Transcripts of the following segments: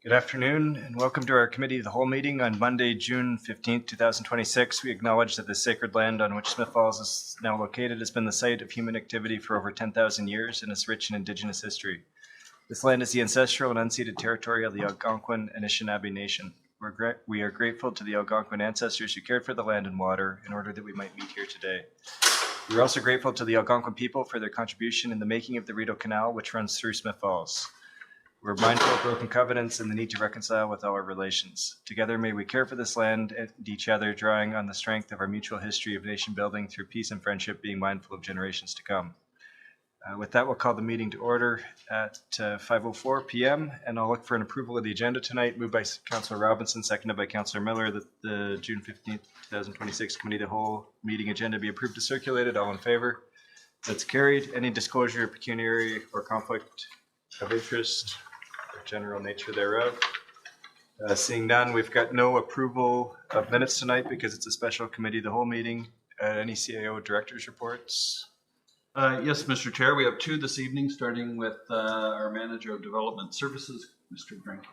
Good afternoon and welcome to our Committee of the Whole meeting on Monday, June 15th, 2026. We acknowledge that the sacred land on which Smith Falls is now located has been the site of human activity for over 10,000 years and is rich in Indigenous history. This land is the ancestral and unceded territory of the Algonquin and Anishinaabe Nation. We are grateful to the Algonquin ancestors who cared for the land and water in order that we might meet here today. We are also grateful to the Algonquin people for their contribution in the making of the Rideau Canal, which runs through Smith Falls. We're mindful of broken covenants and the need to reconcile with all our relations. Together, may we care for this land and each other, drawing on the strength of our mutual history of nation building through peace and friendship, being mindful of generations to come. With that, we'll call the meeting to order at 5:04 p.m. and I'll look for an approval of the agenda tonight, moved by Councillor Robinson, seconded by Councillor Miller, that the June 15th, 2026 Committee of the Whole meeting agenda be approved and circulated. All in favor? That's carried. Any disclosure of pecuniary or conflict of interest or general nature thereof? Seeing none, we've got no approval of minutes tonight because it's a special Committee of the Whole meeting. Any CAO directors reports? Yes, Mr. Chair, we have two this evening, starting with our Manager of Development Services, Mr. Grenke.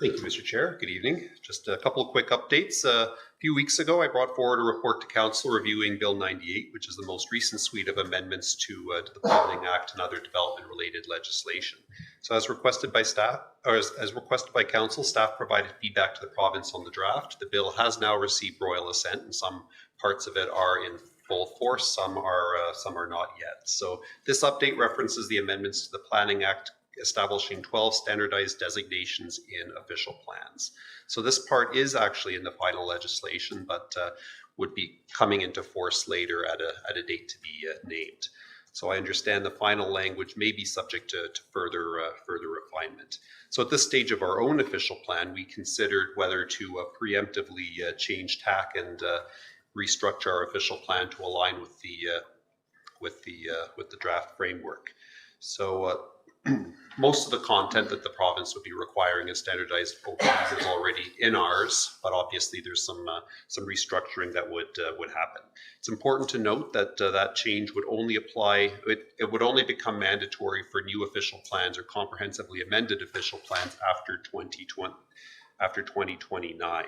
Thank you, Mr. Chair. Good evening. Just a couple of quick updates. A few weeks ago, I brought forward a report to Council reviewing Bill 98, which is the most recent suite of amendments to the Planning Act and other development-related legislation. So, as requested by staff, or as requested by Council, staff provided feedback to the province on the draft. The bill has now received royal assent, and some parts of it are in full force. Some are not yet. So, this update references the amendments to the Planning Act, establishing 12 standardized designations in official plans. So this part is actually in the final legislation, but would be coming into force later at a date to be named. So I understand the final language may be subject to further refinement. So at this stage of our own official plan, we considered whether to preemptively change tack and restructure our official plan to align with the draft framework. So most of the content that the province would be requiring as standardized OPs is already in ours, but obviously there's some restructuring that would happen. It's important to note that that change would only apply. It would only become mandatory for new official plans or comprehensively amended official plans after 2029.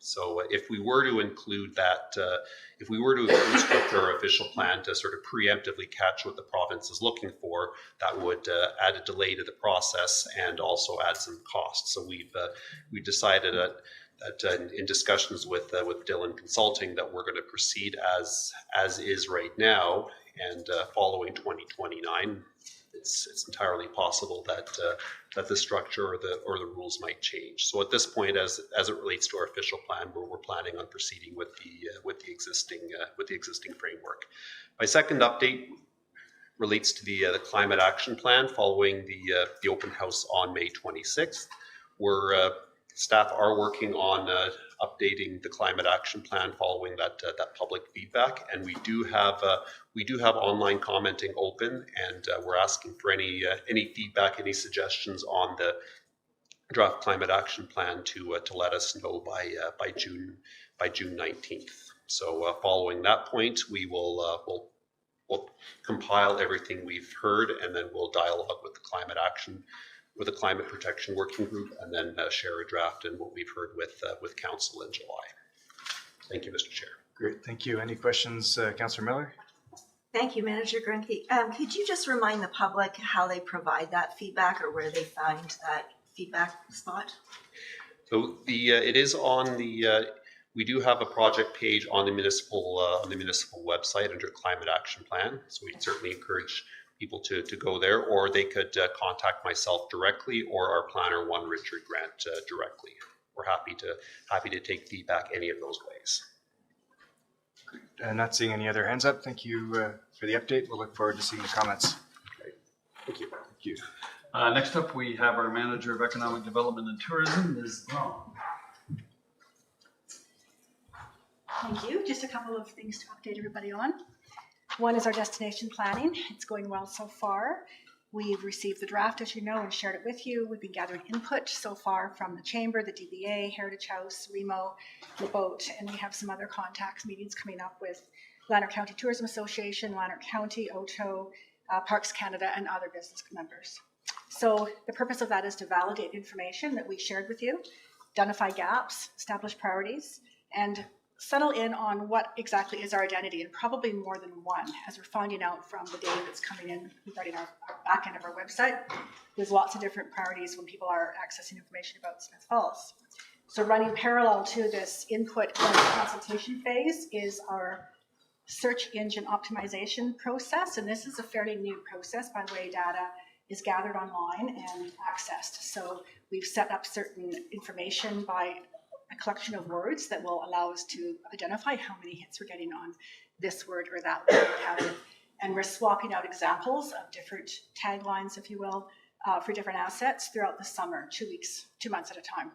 So if we were to include that, if we were to structure our official plan to sort of preemptively catch what the province is looking for, that would add a delay to the process and also add some costs. So we've decided that in discussions with Dillon Consulting that we're going to proceed as is right now, and following 2029. It's entirely possible that the structure or the rules might change. So at this point, as it relates to our official plan, we're planning on proceeding with the existing framework. My second update relates to the climate action plan following the open house on May 26th. Staff are working on updating the climate action plan following that public feedback, and we do have online commenting open, and we're asking for any feedback, any suggestions on the draft climate action plan to let us know by June 19th. So following that point, we'll compile everything we've heard, and then we'll dialogue with the climate protection working group, and then share a draft and what we've heard with council in July. Thank you, Mr. Chair. Great, thank you. Any questions, Councillor Miller? Thank you, Manager Grenke. Could you just remind the public how they provide that feedback or where they find that feedback spot? So it is on the. We do have a project page on the municipal website under Climate Action Plan. So we certainly encourage people to go there, or they could contact myself directly or our planner, one Richard Grant, directly. We're happy to take feedback any of those ways. Not seeing any other hands up. Thank you for the update. We'll look forward to seeing the comments. Okay. Thank you. Thank you. Next up, we have our Manager of Economic Development and Tourism, Ms. Long. Thank you. Just a couple of things to update everybody on. One is our destination planning. It's going well so far. We've received the draft, as you know, and shared it with you. We've been gathering input so far from the Chamber, the DBA, Heritage House, Remo, the Boat, and we have some other contacts meetings coming up with Lanark County Tourism Association, Lanark County, OTO, Parks Canada, and other business members. So the purpose of that is to validate information that we shared with you, identify gaps, establish priorities, and settle in on what exactly is our identity, and probably more than one, as we're finding out from the data that's coming in regarding our back end of our website. There's lots of different priorities when people are accessing information about Smith Falls. So running parallel to this input and consultation phase is our search engine optimization process, and this is a fairly new process. By the way, data is gathered online and accessed. So we've set up certain information by a collection of words that will allow us to identify how many hits we're getting on this word or that word. And we're swapping out examples of different taglines, if you will, for different assets throughout the summer, 2 months at a time.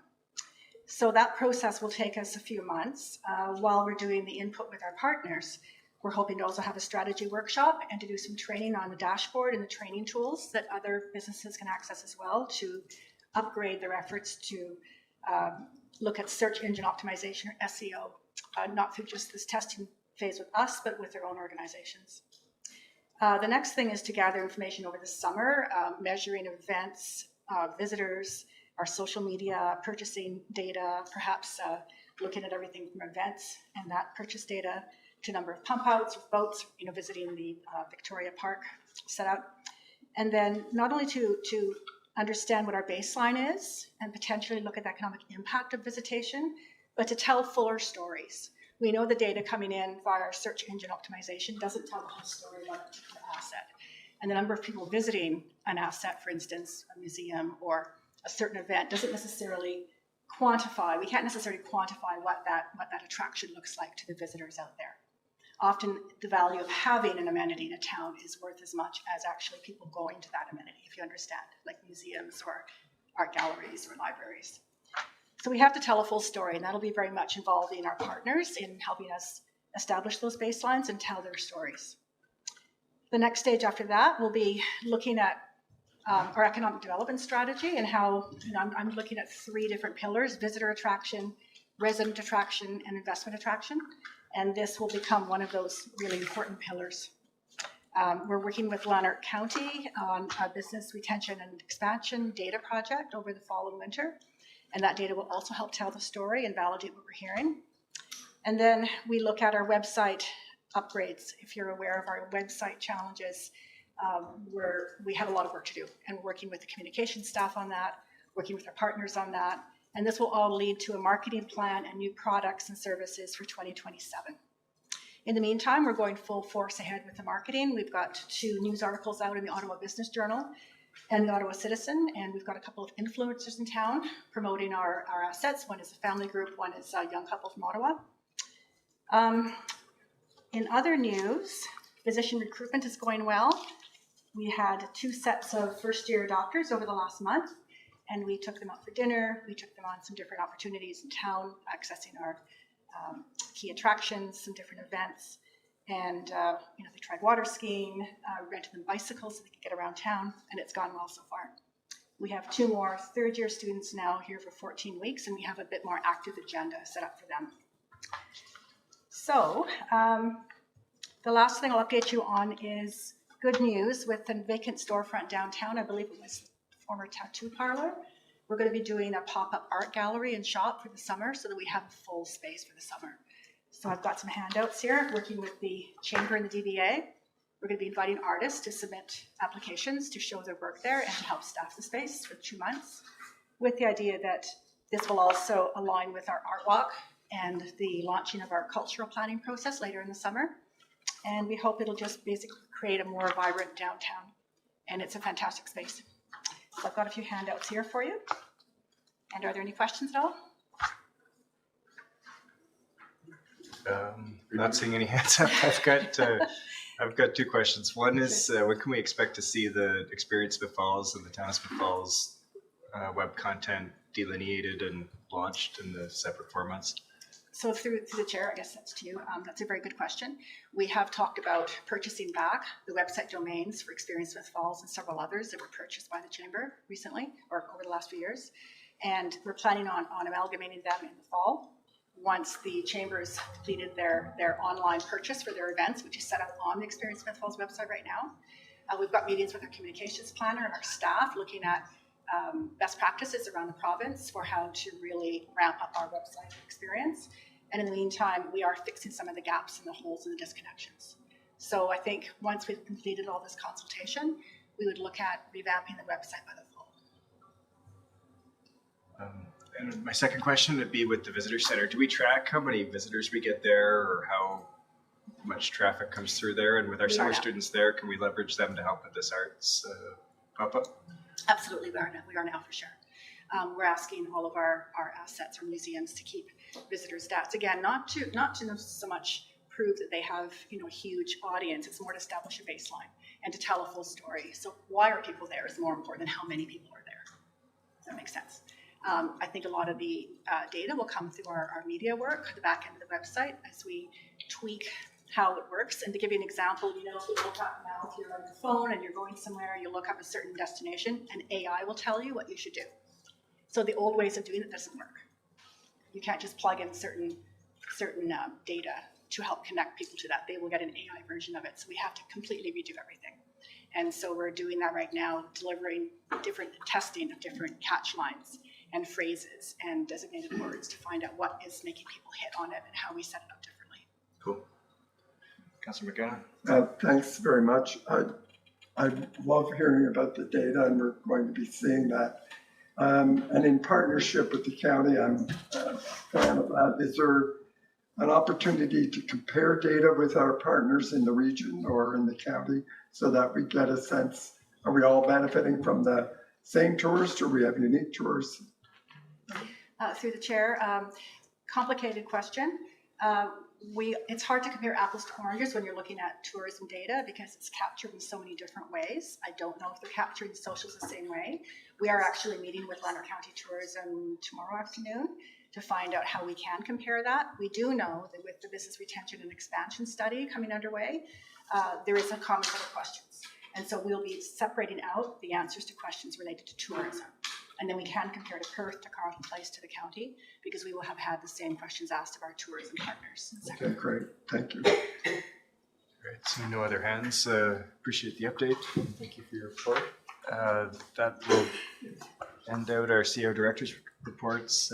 So that process will take us a few months while we're doing the input with our partners. We're hoping to also have a strategy workshop and to do some training on the dashboard and the training tools that other businesses can access as well to upgrade their efforts to look at search engine optimization or SEO, not through just this testing phase with us, but with their own organizations. The next thing is to gather information over the summer, measuring events, visitors, our social media, purchasing data, perhaps looking at everything from events and that purchase data to number of pump outs or boats, visiting the Victoria Park setup. And then not only to understand what our baseline is and potentially look at the economic impact of visitation, but to tell fuller stories. We know the data coming in via our search engine optimization doesn't tell the whole story about a particular asset. And the number of people visiting an asset, for instance, a museum or a certain event, doesn't necessarily quantify. We can't necessarily quantify what that attraction looks like to the visitors out there. Often the value of having an amenity in a town is worth as much as actually people going to that amenity, if you understand, like museums or art galleries or libraries. So we have to tell a full story, and that'll be very much involving our partners in helping us establish those baselines and tell their stories. The next stage after that will be looking at our economic development strategy and how, I'm looking at 3 different pillars: visitor attraction, resident attraction, and investment attraction. And this will become one of those really important pillars. We're working with Lanark County on a business retention and expansion data project over the fall and winter. And that data will also help tell the story and validate what we're hearing. And then we look at our website upgrades. If you're aware of our website challenges, we have a lot of work to do. And we're working with the communication staff on that, working with our partners on that. And this will all lead to a marketing plan and new products and services for 2027. In the meantime, we're going full force ahead with the marketing. We've got 2 news articles out in the Ottawa Business Journal and the Ottawa Citizen, and we've got a couple of influencers in town promoting our assets. One is a family group, one is a young couple from Ottawa. In other news, physician recruitment is going well. We had 2 sets of first-year doctors over the last month, and we took them out for dinner. We took them on some different opportunities in town, accessing our key attractions, some different events. And, they tried water skiing, rented them bicycles so they could get around town, and it's gone well so far. We have 2 more third-year students now here for 14 weeks, and we have a bit more active agenda set up for them. So the last thing I'll update you on is good news with the vacant storefront downtown. I believe it was the former tattoo parlor. We're going to be doing a pop-up art gallery and shop for the summer so that we have a full space for the summer. So I've got some handouts here, working with the Chamber and the DBA. We're going to be inviting artists to submit applications to show their work there and to help staff the space for 2 months, with the idea that this will also align with our art walk and the launching of our cultural planning process later in the summer. And we hope it'll just basically create a more vibrant downtown. And it's a fantastic space. So I've got a few handouts here for you. And are there any questions at all? Not seeing any hands up. I've got 2 questions. One is, when can we expect to see the Experience Smith Falls and the Town of Smith Falls web content delineated and launched in the separate formats? So through the chair, I guess that's to you. That's a very good question. We have talked about purchasing back the website domains for Experience Smith Falls and several others that were purchased by the Chamber recently or over the last few years. And we're planning on amalgamating them in the fall once the Chambers completed their online purchase for their events, which is set up on the Experience Smith Falls website right now. We've got meetings with our communications planner and our staff looking at best practices around the province for how to really ramp up our website experience. And in the meantime, we are fixing some of the gaps and the holes and the disconnections. So I think once we've completed all this consultation, we would look at revamping the website by the fall. And my second question would be with the visitor center. Do we track how many visitors we get there or how much traffic comes through there? And with our summer students there, can we leverage them to help with this arts pop-up? Absolutely, we are now for sure. We're asking all of our assets or museums to keep visitor stats. Again, not to so much prove that they have a huge audience. It's more to establish a baseline and to tell a full story. So why are people there is more important than how many people are there. Does that make sense? I think a lot of the data will come through our media work, the back end of the website, as we tweak how it works. And to give you an example, if you look up now, if you're on your phone and you're going somewhere, you look up a certain destination, and AI will tell you what you should do. So the old ways of doing it doesn't work. You can't just plug in certain data to help connect people to that. They will get an AI version of it. So we have to completely redo everything. And so we're doing that right now, delivering different testing of different catch lines and phrases and designated words to find out what is making people hit on it and how we set it up differently. Cool. Councillor McGowan. Thanks very much. I love hearing about the data, and we're going to be seeing that. And in partnership with the county, I'm a fan of that. Is there an opportunity to compare data with our partners in the region or in the county so that we get a sense, are we all benefiting from the same tours, or we have unique tours? Through the chair, complicated question. It's hard to compare apples to oranges when you're looking at tourism data because it's captured in so many different ways. I don't know if they're capturing the socials the same way. We are actually meeting with Lanark County Tourism tomorrow afternoon to find out how we can compare that. We do know that with the business retention and expansion study coming underway, there is a common set of questions. And so we'll be separating out the answers to questions related to tourism. And then we can compare to Perth, to Carleton Place, to the county, because we will have had the same questions asked of our tourism partners. Okay, great. Thank you. Great. So no other hands. Appreciate the update. Thank you for your report. That will end out our CO director's reports.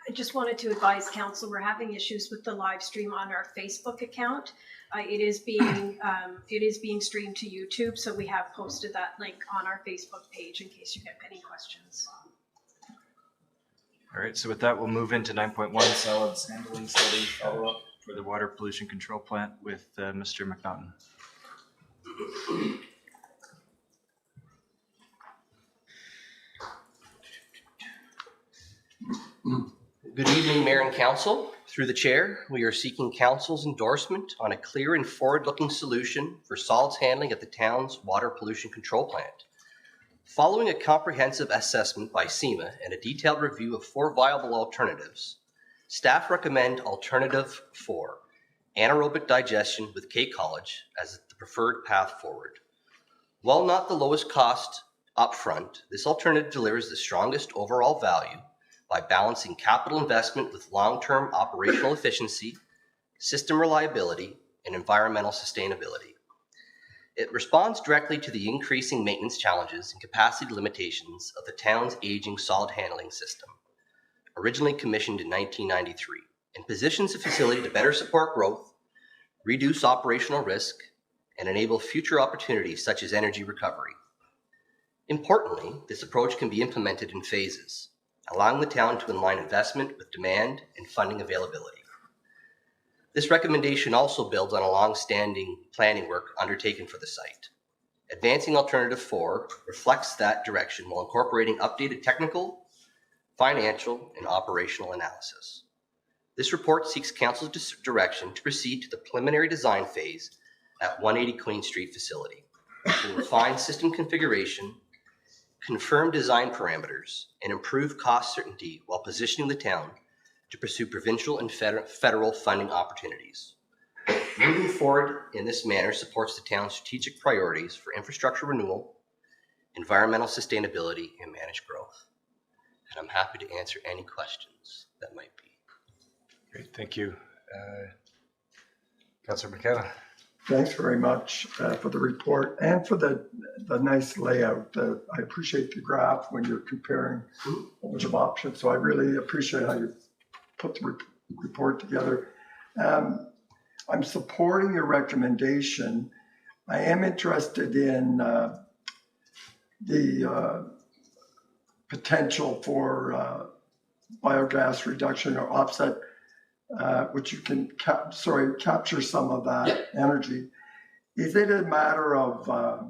I just wanted to advise council we're having issues with the live stream on our Facebook account. It is being streamed to YouTube, so we have posted that link on our Facebook page in case you have any questions. All right, so with that, we'll move into 9.1 solids handling study follow-up for the water pollution control plant with Mr. McNaughton. Good evening, Mayor and Council. Through the Chair, we are seeking Council's endorsement on a clear and forward-looking solution for solids handling at the town's water pollution control plant. Following a comprehensive assessment by SEMA and a detailed review of 4 viable alternatives, staff recommend alternative 4, anaerobic digestion with K College, as the preferred path forward. While not the lowest cost upfront, this alternative delivers the strongest overall value by balancing capital investment with long-term operational efficiency, system reliability, and environmental sustainability. It responds directly to the increasing maintenance challenges and capacity limitations of the town's aging solid handling system, originally commissioned in 1993, and positions the facility to better support growth, reduce operational risk, and enable future opportunities such as energy recovery. Importantly, this approach can be implemented in phases, allowing the town to align investment with demand and funding availability. This recommendation also builds on a long-standing planning work undertaken for the site. Advancing Alternative 4 reflects that direction while incorporating updated technical, financial, and operational analysis. This report seeks Council's direction to proceed to the preliminary design phase at 180 Queen Street facility to refine system configuration, confirm design parameters, and improve cost certainty while positioning the town to pursue provincial and federal funding opportunities. Moving forward in this manner supports the town's strategic priorities for infrastructure renewal, environmental sustainability, and managed growth. And I'm happy to answer any questions that might be. Great, thank you. Councillor McKenna. Thanks very much for the report and for the nice layout. I appreciate the graph when you're comparing a bunch of options. So I really appreciate how you put the report together. I'm supporting your recommendation. I am interested in the potential for biogas reduction or offset, which you can capture some of that energy. Is it a matter of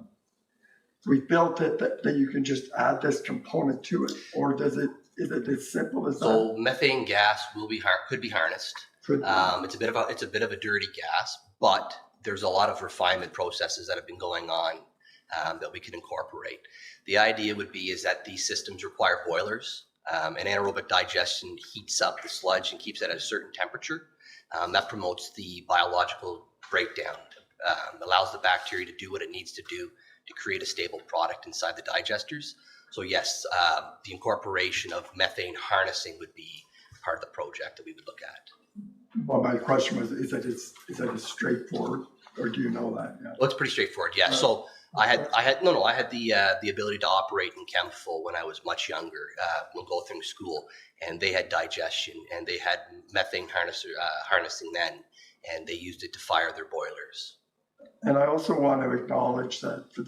we built it that you can just add this component to it, or is it as simple as that? So methane gas could be harnessed. Could- It's a bit of a dirty gas, but there's a lot of refinement processes that have been going on that we can incorporate. The idea would be is that these systems require boilers, and anaerobic digestion heats up the sludge and keeps it at a certain temperature. That promotes the biological breakdown, allows the bacteria to do what it needs to do to create a stable product inside the digesters. So yes, the incorporation of methane harnessing would be part of the project that we would look at. Well, my question was, is that as straightforward, or do you know that? Yeah. Well, it's pretty straightforward. Yeah. So I had the ability to operate in Chemful when I was much younger, when going through school, and they had digestion and they had methane harnessing then, and they used it to fire their boilers. And I also want to acknowledge that for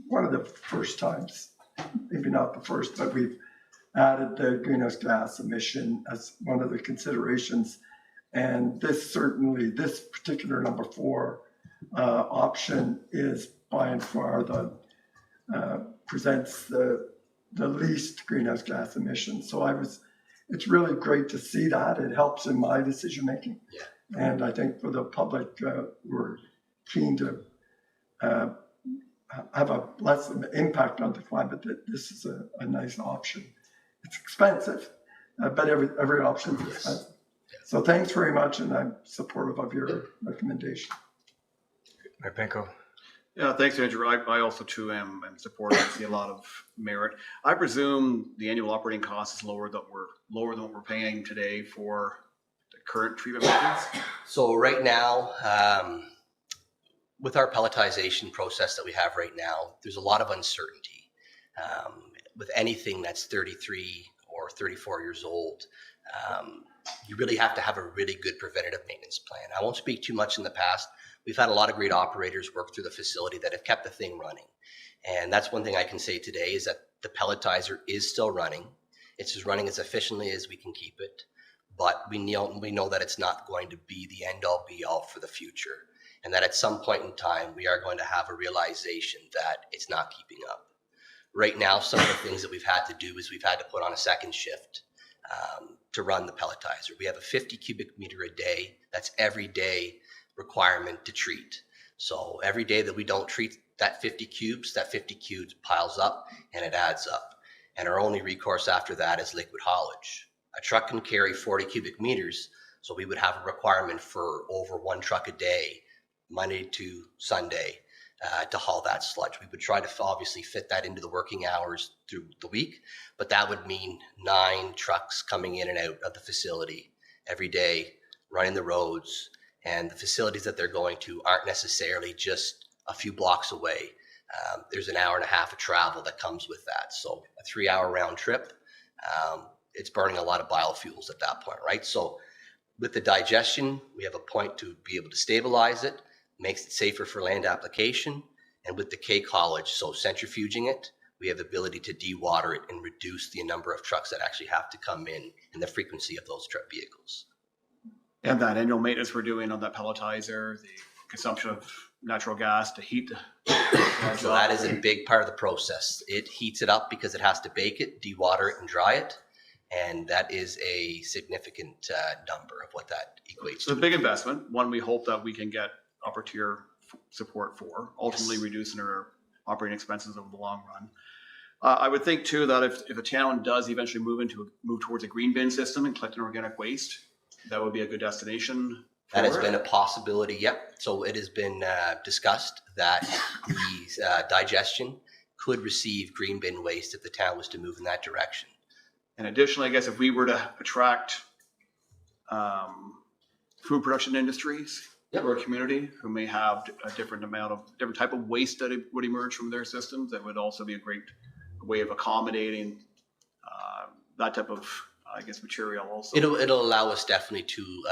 one of the first times, maybe not the first, but we've added the greenhouse gas emission as one of the considerations. And this particular number 4 option is by and far presents the least greenhouse gas emissions. So it's really great to see that. It helps in my decision making. Yeah. And I think for the public, we're keen to have a less impact on the climate. That this is a nice option. It's expensive, but every option is expensive. So thanks very much, and I'm supportive of your recommendation. Mayor Penko. Yeah, thanks, Andrew. I also too am supportive. I see a lot of merit. I presume the annual operating cost is lower than what we're paying today for the current treatment methods. So right now, with our pelletization process that we have right now, there's a lot of uncertainty. With anything that's 33 or 34 years old, you really have to have a really good preventative maintenance plan. I won't speak too much in the past. We've had a lot of great operators work through the facility that have kept the thing running. And that's one thing I can say today is that the pelletizer is still running. It's just running as efficiently as we can keep it. But we know that it's not going to be the end all be all for the future. And that at some point in time, we are going to have a realization that it's not keeping up. Right now, some of the things that we've had to do is we've had to put on a second shift to run the pelletizer. We have a 50 cubic meter a day. That's every day requirement to treat. So every day that we don't treat that 50 cubes piles up and it adds up. And our only recourse after that is liquid haulage. A truck can carry 40 cubic meters. So we would have a requirement for over 1 truck a day, Monday to Sunday, to haul that sludge. We would try to obviously fit that into the working hours through the week, but that would mean 9 trucks coming in and out of the facility every day, running the roads, and the facilities that they're going to aren't necessarily just a few blocks away. There's an hour and a half of travel that comes with that. So a 3-hour round trip, it's burning a lot of biofuels at that point, right? So with the digestion, we have a point to be able to stabilize it, makes it safer for land application. And with the cake haulage, so centrifuging it, we have the ability to dewater it and reduce the number of trucks that actually have to come in and the frequency of those truck vehicles. And that annual maintenance we're doing on that pelletizer, the consumption of natural gas to heat. So that is a big part of the process. It heats it up because it has to bake it, dewater it, and dry it. And that is a significant number of what that equates It's a to. big investment, one we hope that we can get upper tier support for, ultimately reducing our operating expenses over the long run. I would think too that if a town does eventually move towards a green bin system and collect an organic waste, that would be a good destination. That has been a possibility, yep. So it has been discussed that the digestion could receive green bin waste if the town was to move in that direction. And additionally, I guess if we were to attract food production industries Yep. to our community who may have a different type of waste that would emerge from their systems. That would also be a great way of accommodating that type of, I guess, material also. It'll allow us definitely to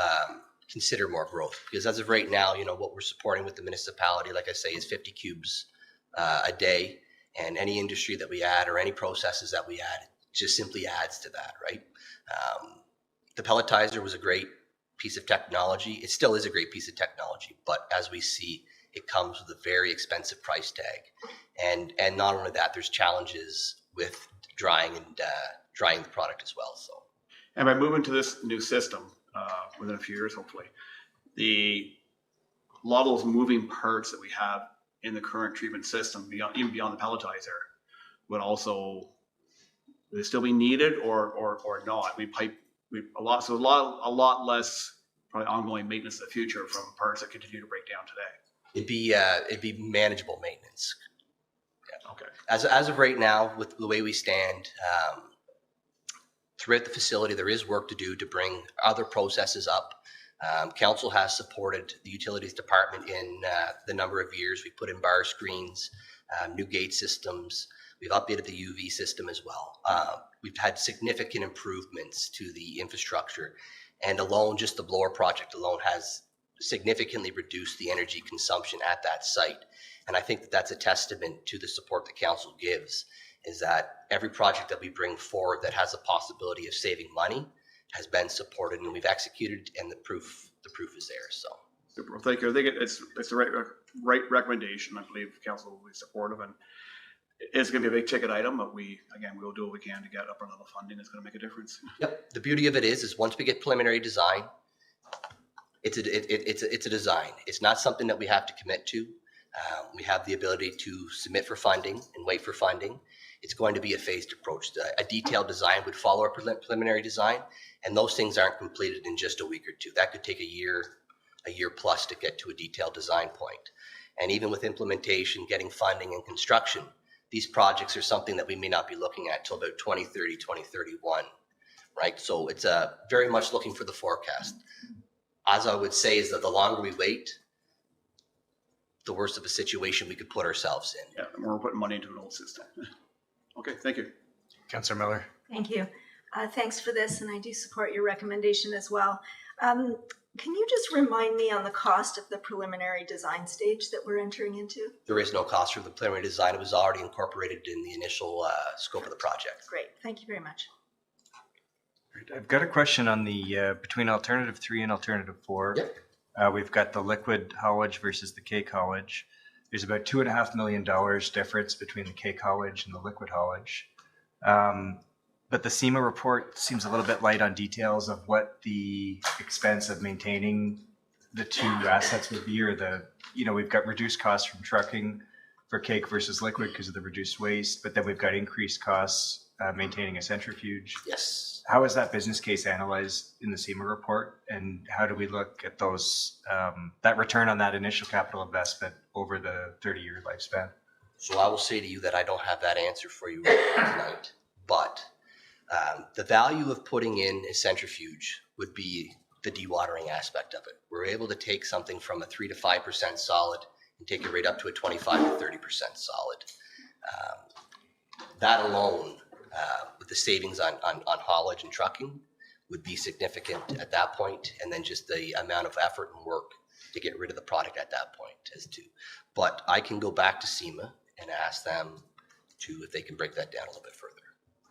consider more growth, because as of right now, what we're supporting with the municipality, like I say, is 50 cubes a day, and any industry that we add or any processes that we add just simply adds to that, right? The pelletizer was a great piece of technology. It still is a great piece of technology, but as we see, it comes with a very expensive price tag, and not only that, there's challenges with drying the product as well. So, And by moving to this new system within a few years, hopefully, a lot of those moving parts that we have in the current treatment system, even beyond the pelletizer, would they still be needed or not? A lot less probably ongoing maintenance in the future from parts that continue to break down today. it'd be manageable maintenance. Okay. As of right now, with the way we stand, throughout the facility, there is work to do to bring other processes up. Council has supported the utilities department in the number of years. We put in bar screens, new gate systems. We've updated the UV system as well. We've had significant improvements to the infrastructure, and just the blower project alone has significantly reduced the energy consumption at that site. And I think that that's a testament to the support the council gives, is that every project that we bring forward that has a possibility of saving money has been supported, and we've executed, and the proof is there. So Super. Well, thank you. I think it's the right recommendation. I believe council will be supportive, and it's going to be a big ticket item, but we'll do what we can to get upper level funding. It's going to make a difference. yep. The beauty of it is once we get preliminary design, it's a design. It's not something that we have to commit to. We have the ability to submit for funding and wait for funding. It's going to be a phased approach. A detailed design would follow our preliminary design, and those things aren't completed in just a week or two. That could take a year plus to get to a detailed design point. And even with implementation, getting funding and construction, these projects are something that we may not be looking at till about 2030, 2031, right? So it's very much looking for the forecast. As I would say is that the longer we wait, the worse of a situation we could put ourselves in. Yeah, and we're putting money into an old system. Okay, thank you. Councillor Miller. Thank you. Thanks for this, and I do support your recommendation as well. Can you just remind me on the cost of the preliminary design stage that we're entering into? There is no cost for the preliminary design. It was already incorporated in the initial scope of the project. Great, thank you very much. I've got a question on the between alternative 3 and alternative 4. Yep. We've got the liquid haulage versus the cake haulage. There's about $2.5 million difference between the cake haulage and the liquid haulage. But the SEMA report seems a little bit light on details of what the expense of maintaining the two assets would be, or we've got reduced costs from trucking for cake versus liquid because of the reduced waste, but then we've got increased costs maintaining a centrifuge. Yes. How is that business case analyzed in the SEMA report, and how do we look at those that return on that initial capital investment over the 30-year lifespan? So I will say to you that I don't have that answer for you tonight, but the value of putting in a centrifuge would be the dewatering aspect of it. We're able to take something from a 3 to 5% solid and take it right up to a 25 to 30% solid. That alone, with the savings on haulage and trucking, would be significant at that point, and then just the amount of effort and work to get rid of the product at that point as to. But I can go back to SEMA and ask them if they can break that down a little bit further.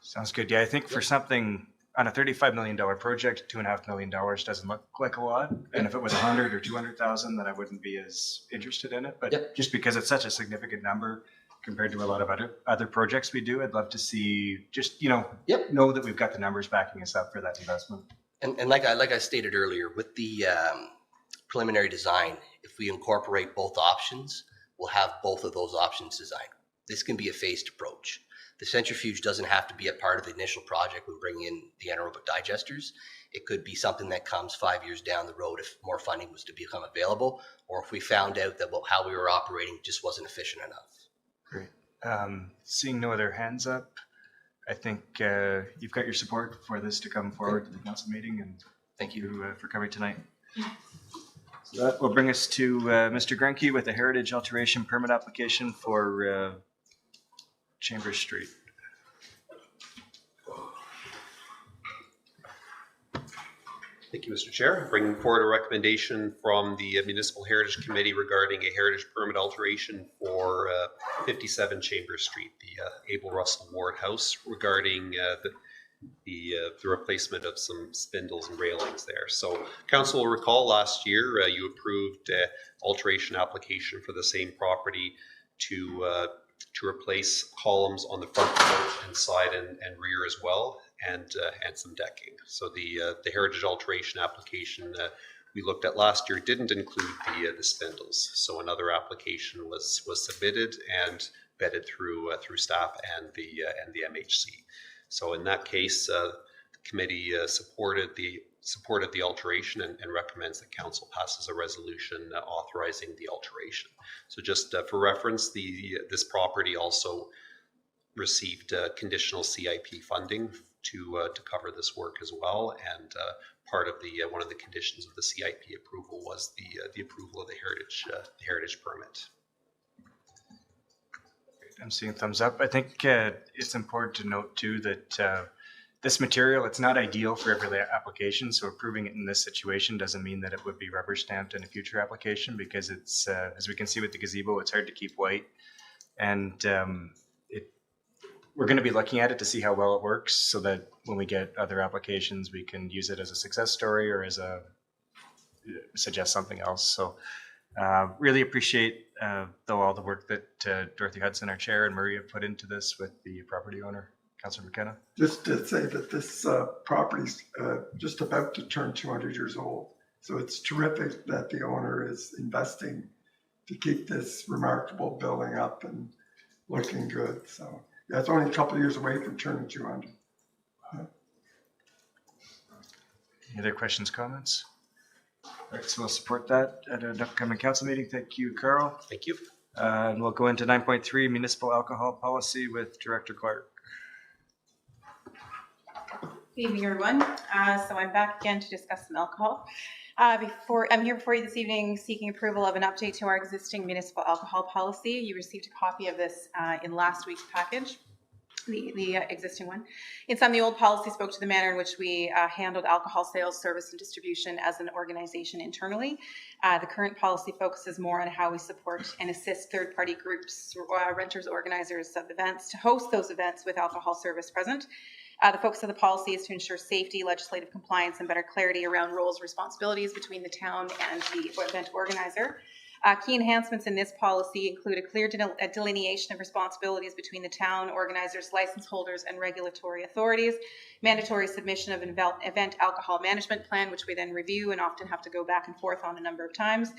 Sounds good. Yeah, I think for something on a $35 million project, $2.5 million doesn't look like a lot. And if it was 100 or 200,000, then I wouldn't be as interested in it. But just because it's such a significant number compared to a lot of other projects we do, I'd love to see just, know that we've got the numbers backing us up for that investment. And like I stated earlier, with the preliminary design, if we incorporate both options, we'll have both of those options designed. This can be a phased approach. The centrifuge doesn't have to be a part of the initial project when bringing in the anaerobic digesters. It could be something that comes 5 years down the road if more funding was to become available, or if we found out that how we were operating just wasn't efficient enough. Great. Seeing no other hands up, I think you've got your support for this to come forward to the council meeting, and thank you for coming tonight. So that will bring us to Mr. Grenke with a heritage alteration permit application for Chambers Street. Thank you, Mr. Chair. Bringing forward a recommendation from the Municipal Heritage Committee regarding a heritage permit alteration for 57 Chambers Street, the Abel Russell Ward House, regarding the replacement of some spindles and railings there. So council will recall last year you approved alteration application for the same property to replace columns on the front porch and side and rear as well, and some decking. So the heritage alteration application we looked at last year didn't include the spindles. So another application was submitted and vetted through staff and the MHC. So in that case, the committee supported the alteration and recommends that council passes a resolution authorizing the alteration. So just for reference, this property also received conditional CIP funding to cover this work as well, and part of one of the conditions of the CIP approval was the approval of the heritage permit. I'm seeing a thumbs up. I think it's important to note too that this material, it's not ideal for every application. So approving it in this situation doesn't mean that it would be rubber stamped in a future application, because it's, as we can see with the gazebo, it's hard to keep white. And we're going to be looking at it to see how well it works, so that when we get other applications, we can use it as a success story or as suggest something else. So really appreciate though all the work that Dorothy Hudson, our chair, and Maria put into this with the property owner, Councillor McKenna. Just to say that this property's just about to turn 200 years old. So it's terrific that the owner is investing to keep this remarkable building up and looking good. So yeah, it's only a couple of years away from turning 200. Any other questions, comments? All right, so we'll support that at an upcoming council meeting. Thank you, Carl. Thank you. And we'll go into 9.3, municipal alcohol policy with Director Clark. Good evening, everyone. So I'm back again to discuss some alcohol. I'm here before you this evening seeking approval of an update to our existing municipal alcohol policy. You received a copy of this in last week's package, the existing one. In sum, the old policy spoke to the manner in which we handled alcohol sales, service, and distribution as an organization internally. The current policy focuses more on how we support and assist third-party groups, renters, organizers of events to host those events with alcohol service present. The focus of the policy is to ensure safety, legislative compliance, and better clarity around roles, responsibilities between the town and the event organizer. Key enhancements in this policy include a clear delineation of responsibilities between the town, organizers, license holders, and regulatory authorities, mandatory submission of an event alcohol management plan, which we then review and often have to go back and forth on a number of times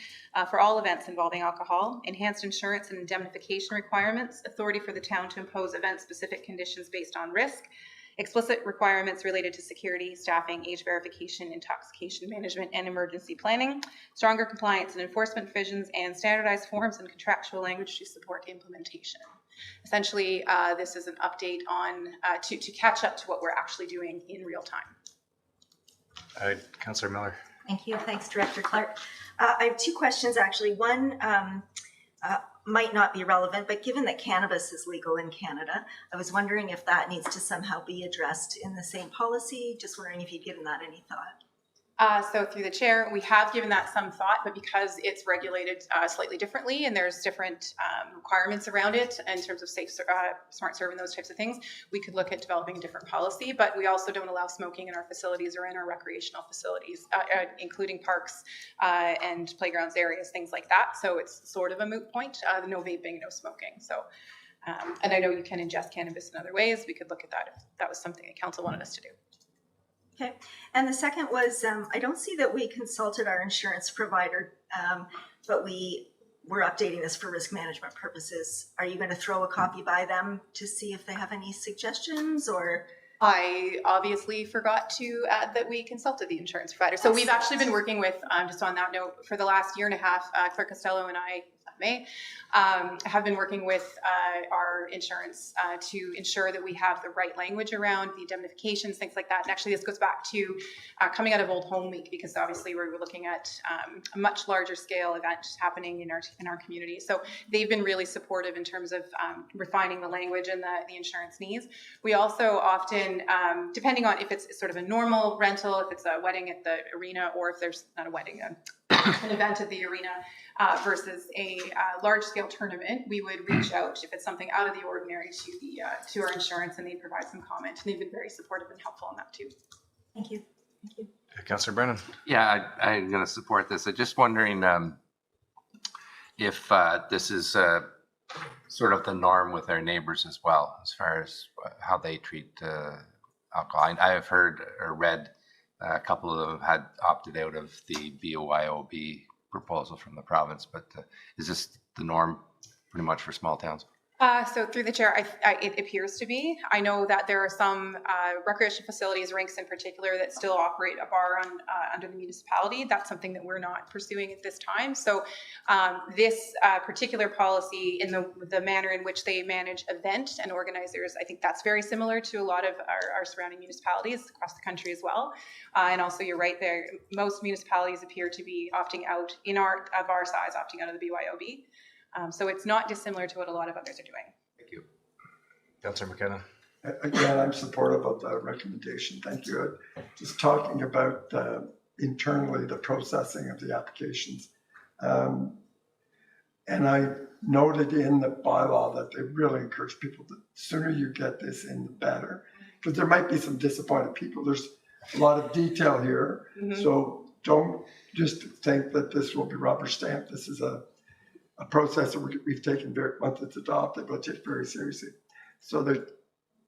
for all events involving alcohol, enhanced insurance and indemnification requirements, authority for the town to impose event-specific conditions based on risk, explicit requirements related to security, staffing, age verification, intoxication management, and emergency planning, stronger compliance and enforcement provisions, and standardized forms and contractual language to support implementation. Essentially, this is an update on to catch up to what we're actually doing in real time. Councillor Miller. Thank you. Thanks, Director Clark. I have two questions, actually. One might not be relevant, but given that cannabis is legal in Canada, I was wondering if that needs to somehow be addressed in the same policy. Just wondering if you'd given that any thought. So through the chair, we have given that some thought, but because it's regulated slightly differently and there's different requirements around it in terms of safe, smart serve and those types of things, we could look at developing a different policy. But we also don't allow smoking in our facilities or in our recreational facilities, including parks and playgrounds areas, things like that. So it's sort of a moot point, no vaping, no smoking. So, and I know you can ingest cannabis in other ways. We could look at that if that was something that council wanted us to do. Okay. And the second was, I don't see that we consulted our insurance provider, but we were updating this for risk management purposes. Are you going to throw a copy by them to see if they have any suggestions, or? I obviously forgot to add that we consulted the insurance provider. So we've actually been working with, just on that note, for the last year and a half, Clerk Costello and I, May. I have been working with our insurance to ensure that we have the right language around the indemnifications, things like that. And actually this goes back to coming out of Old Home Week, because obviously we're looking at a much larger scale event happening in our community. So they've been really supportive in terms of refining the language and the insurance needs. We also often, depending on if it's sort of a normal rental, if it's a wedding at the arena, or if there's not a wedding, an event at the arena versus a large-scale tournament, we would reach out if it's something out of the ordinary to our insurance, and they provide some comment. And they've been very supportive and helpful on that too. Thank you. Thank you. Councillor Brennan. Yeah, I'm going to support this. I'm just wondering if this is sort of the norm with our neighbors as well, as far as how they treat alcohol. I have heard or read a couple of them had opted out of the BYOB proposal from the province, but is this the norm pretty much for small towns? So through the chair, it appears to be. I know that there are some recreation facilities, rinks in particular, that still operate a bar under the municipality. That's something that we're not pursuing at this time. So this particular policy, in the manner in which they manage event and organizers, I think that's very similar to a lot of our surrounding municipalities across the country as well. And also, you're right there. Most municipalities appear to be opting out of our size, opting out of the BYOB. So it's not dissimilar to what a lot of others are doing. Thank you. Councillor McKenna. Again, I'm supportive of the recommendation. Thank you. Just talking about internally the processing of the applications. And I noted in the bylaw that they really encourage people, the sooner you get this in, the better. Because there might be some disappointed people. There's a lot of detail here. Mm-hmm. So don't just think that this will be rubber stamped. This is a process that we've taken once it's adopted, we'll take very seriously. So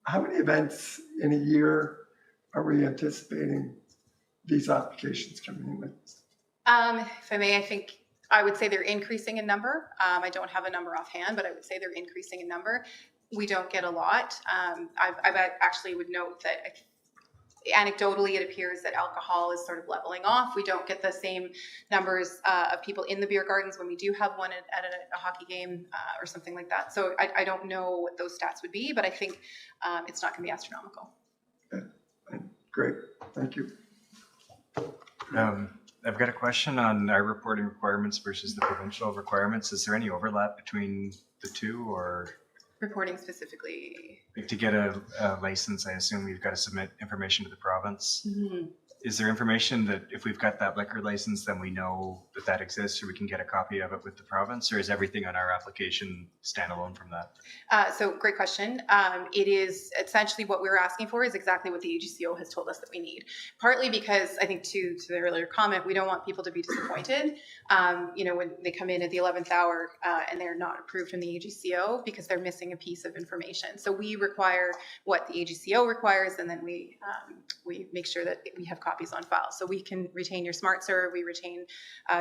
how many events in a year are we anticipating these applications coming in with? If I may, I would say they're increasing in number. I don't have a number offhand, but I would say they're increasing in number. We don't get a lot. I actually would note that anecdotally, it appears that alcohol is sort of leveling off. We don't get the same numbers of people in the beer gardens when we do have one at a hockey game or something like that. So I don't know what those stats would be, but I think it's not going to be astronomical. Okay. Great. Thank you. I've got a question on our reporting requirements versus the provincial requirements. Is there any overlap between the two, or? Reporting specifically? To get a license, I assume you've got to submit information to the province. Mm-hmm. Is there information that if we've got that liquor license, then we know that exists, or we can get a copy of it with the province, or is everything on our application standalone from that? So great question. It is essentially what we're asking for is exactly what the AGCO has told us that we need. Partly because I think to the earlier comment, we don't want people to be disappointed, when they come in at the 11th hour and they're not approved from the AGCO because they're missing a piece of information. So we require what the AGCO requires, and then we make sure that we have copies on file. So we can retain your SmartServe, we retain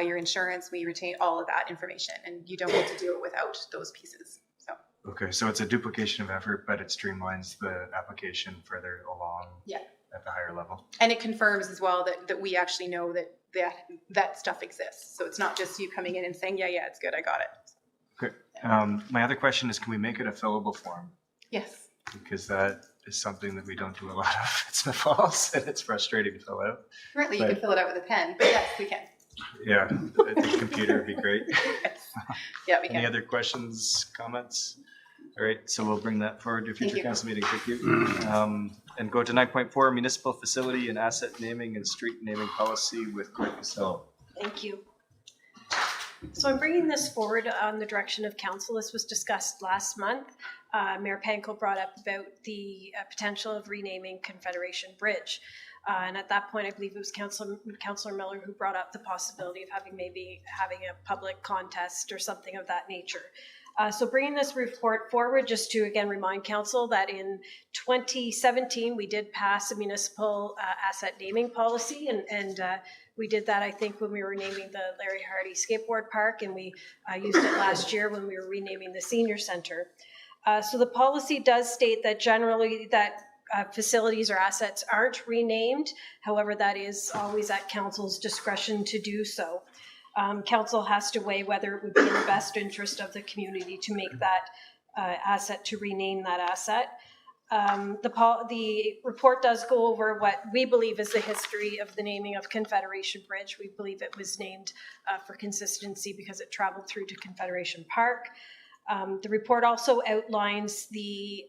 your insurance, we retain all of that information, and you don't need to do it without those pieces. So. Okay, so it's a duplication of effort, but it streamlines the application further along at the higher level. And it confirms as well that we actually know that stuff exists. So it's not just you coming in and saying, yeah, it's good, I got it. Okay. My other question is, can we make it a fillable form? Yes. Because that is something that we don't do a lot of at Smith Falls, and it's frustrating to fill out. Currently, you can fill it out with a pen, but yes, we can. Yeah, the computer would be great. Yes. Yeah, we can. Any other questions, comments? All right, so we'll bring that forward to a future council meeting. Thank you. And go to 9.4, municipal facility and asset naming and street naming policy with Courtney Cassell. Thank you. So I'm bringing this forward on the direction of council. This was discussed last month. Mayor Pankow brought up about the potential of renaming Confederation Bridge. And at that point, I believe it was Councillor Miller who brought up the possibility of having a public contest or something of that nature. So bringing this report forward, just to again remind council that in 2017, we did pass a municipal asset naming policy, and we did that, I think, when we were naming the Larry Hardy Skateboard Park, and we used it last year when we were renaming the Senior Center. So the policy does state that generally that facilities or assets aren't renamed. However, that is always at council's discretion to do so. Council has to weigh whether it would be in the best interest of the community to make that asset, to rename that asset. The report does go over what we believe is the history of the naming of Confederation Bridge. We believe it was named for consistency because it traveled through to Confederation Park. The report also outlines the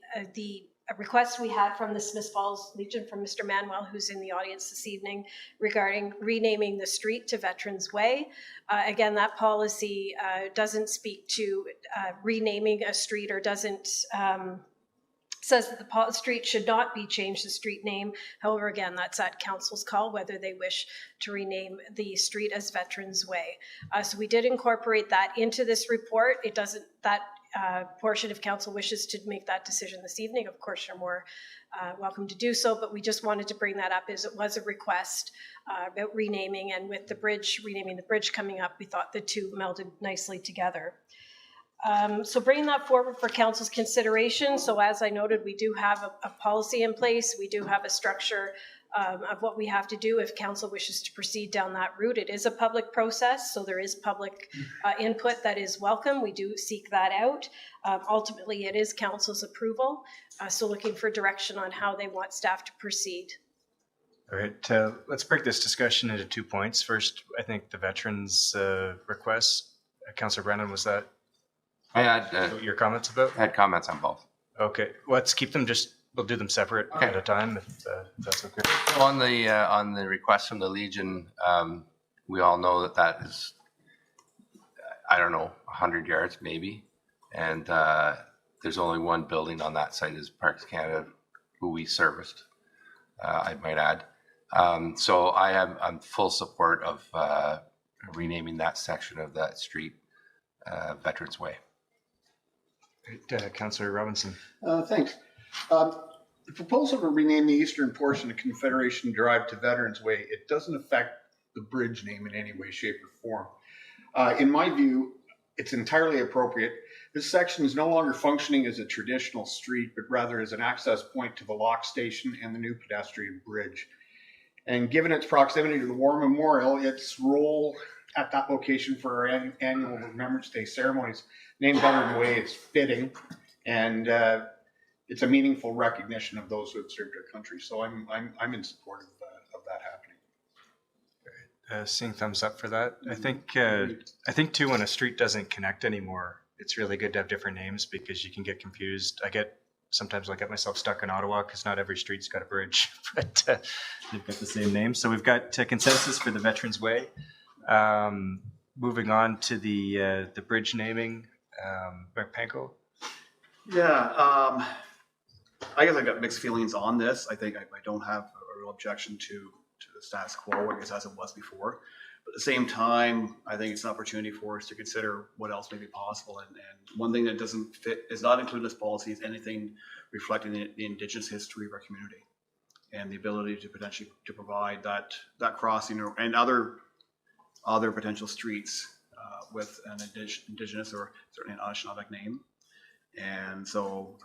request we had from the Smith Falls Legion from Mr. Manuel, who's in the audience this evening, regarding renaming the street to Veterans Way. Again, that policy doesn't speak to renaming a street, or doesn't says that the street should not be changed, the street name. However, again, that's at council's call whether they wish to rename the street as Veterans Way. So we did incorporate that into this report. It doesn't, that portion, if council wishes to make that decision this evening, of course you're more welcome to do so, but we just wanted to bring that up as it was a request about renaming, and with the bridge, renaming the bridge coming up, we thought the two melded nicely together. So bringing that forward for council's consideration. So as I noted, we do have a policy in place. We do have a structure of what we have to do if council wishes to proceed down that route. It is a public process, so there is public input that is welcome. We do seek that out. Ultimately, it is council's approval. So looking for direction on how they want staff to proceed. All right, let's break this discussion into 2 points. First, I think the veterans request. Councillor Brennan, was that I had your comments about? comments on both. Okay, let's keep them we'll do them separate at a time if that's okay. On the request from the Legion, we all know that is, I don't know, 100 yards maybe. And there's only one building on that site is Parks Canada, who we serviced, I might add. So I'm full support of renaming that section of that street Veterans Way. Councillor Robinson. Thanks. The proposal to rename the eastern portion of Confederation Drive to Veterans Way, it doesn't affect the bridge name in any way, shape, or form. In my view, it's entirely appropriate. This section is no longer functioning as a traditional street, but rather as an access point to the lock station and the new pedestrian bridge. And given its proximity to the War Memorial, its role at that location for our annual Remembrance Day ceremonies, named Veterans Way is fitting, and it's a meaningful recognition of those who have served our country. So I'm in support of that happening. Seeing thumbs up for that. I think too, when a street doesn't connect anymore, it's really good to have different names because you can get confused. Sometimes I get myself stuck in Ottawa because not every street's got a bridge, but they've got the same name. So we've got consensus for the Veterans Way. Moving on to the bridge naming, Mark Panko. Yeah, I guess I got mixed feelings on this. I think I don't have a real objection to the status quo, I guess, as it was before. But at the same time, I think it's an opportunity for us to consider what else may be possible. And one thing that doesn't fit, is not included in this policy, is anything reflecting the Indigenous history of our community and the ability to potentially to provide that crossing and other potential streets with an Indigenous or certainly an Anishinaabe name. And so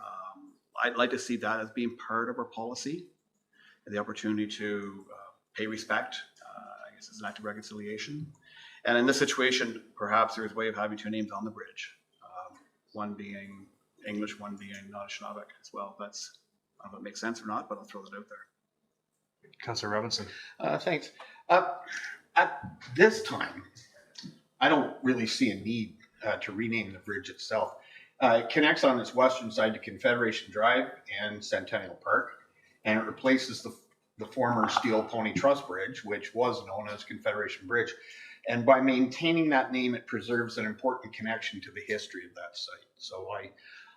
I'd like to see that as being part of our policy, and the opportunity to pay respect, I guess, as an act of reconciliation. And in this situation, perhaps there's a way of having two names on the bridge, one being English, one being Anishinaabe as well. I don't know if it makes sense or not, but I'll throw that out there. Councillor Robinson. Thanks. At this time, I don't really see a need to rename the bridge itself. It connects on its western side to Confederation Drive and Centennial Park, and it replaces the former Steel Pony Truss Bridge, which was known as Confederation Bridge. And by maintaining that name, it preserves an important connection to the history of that site. So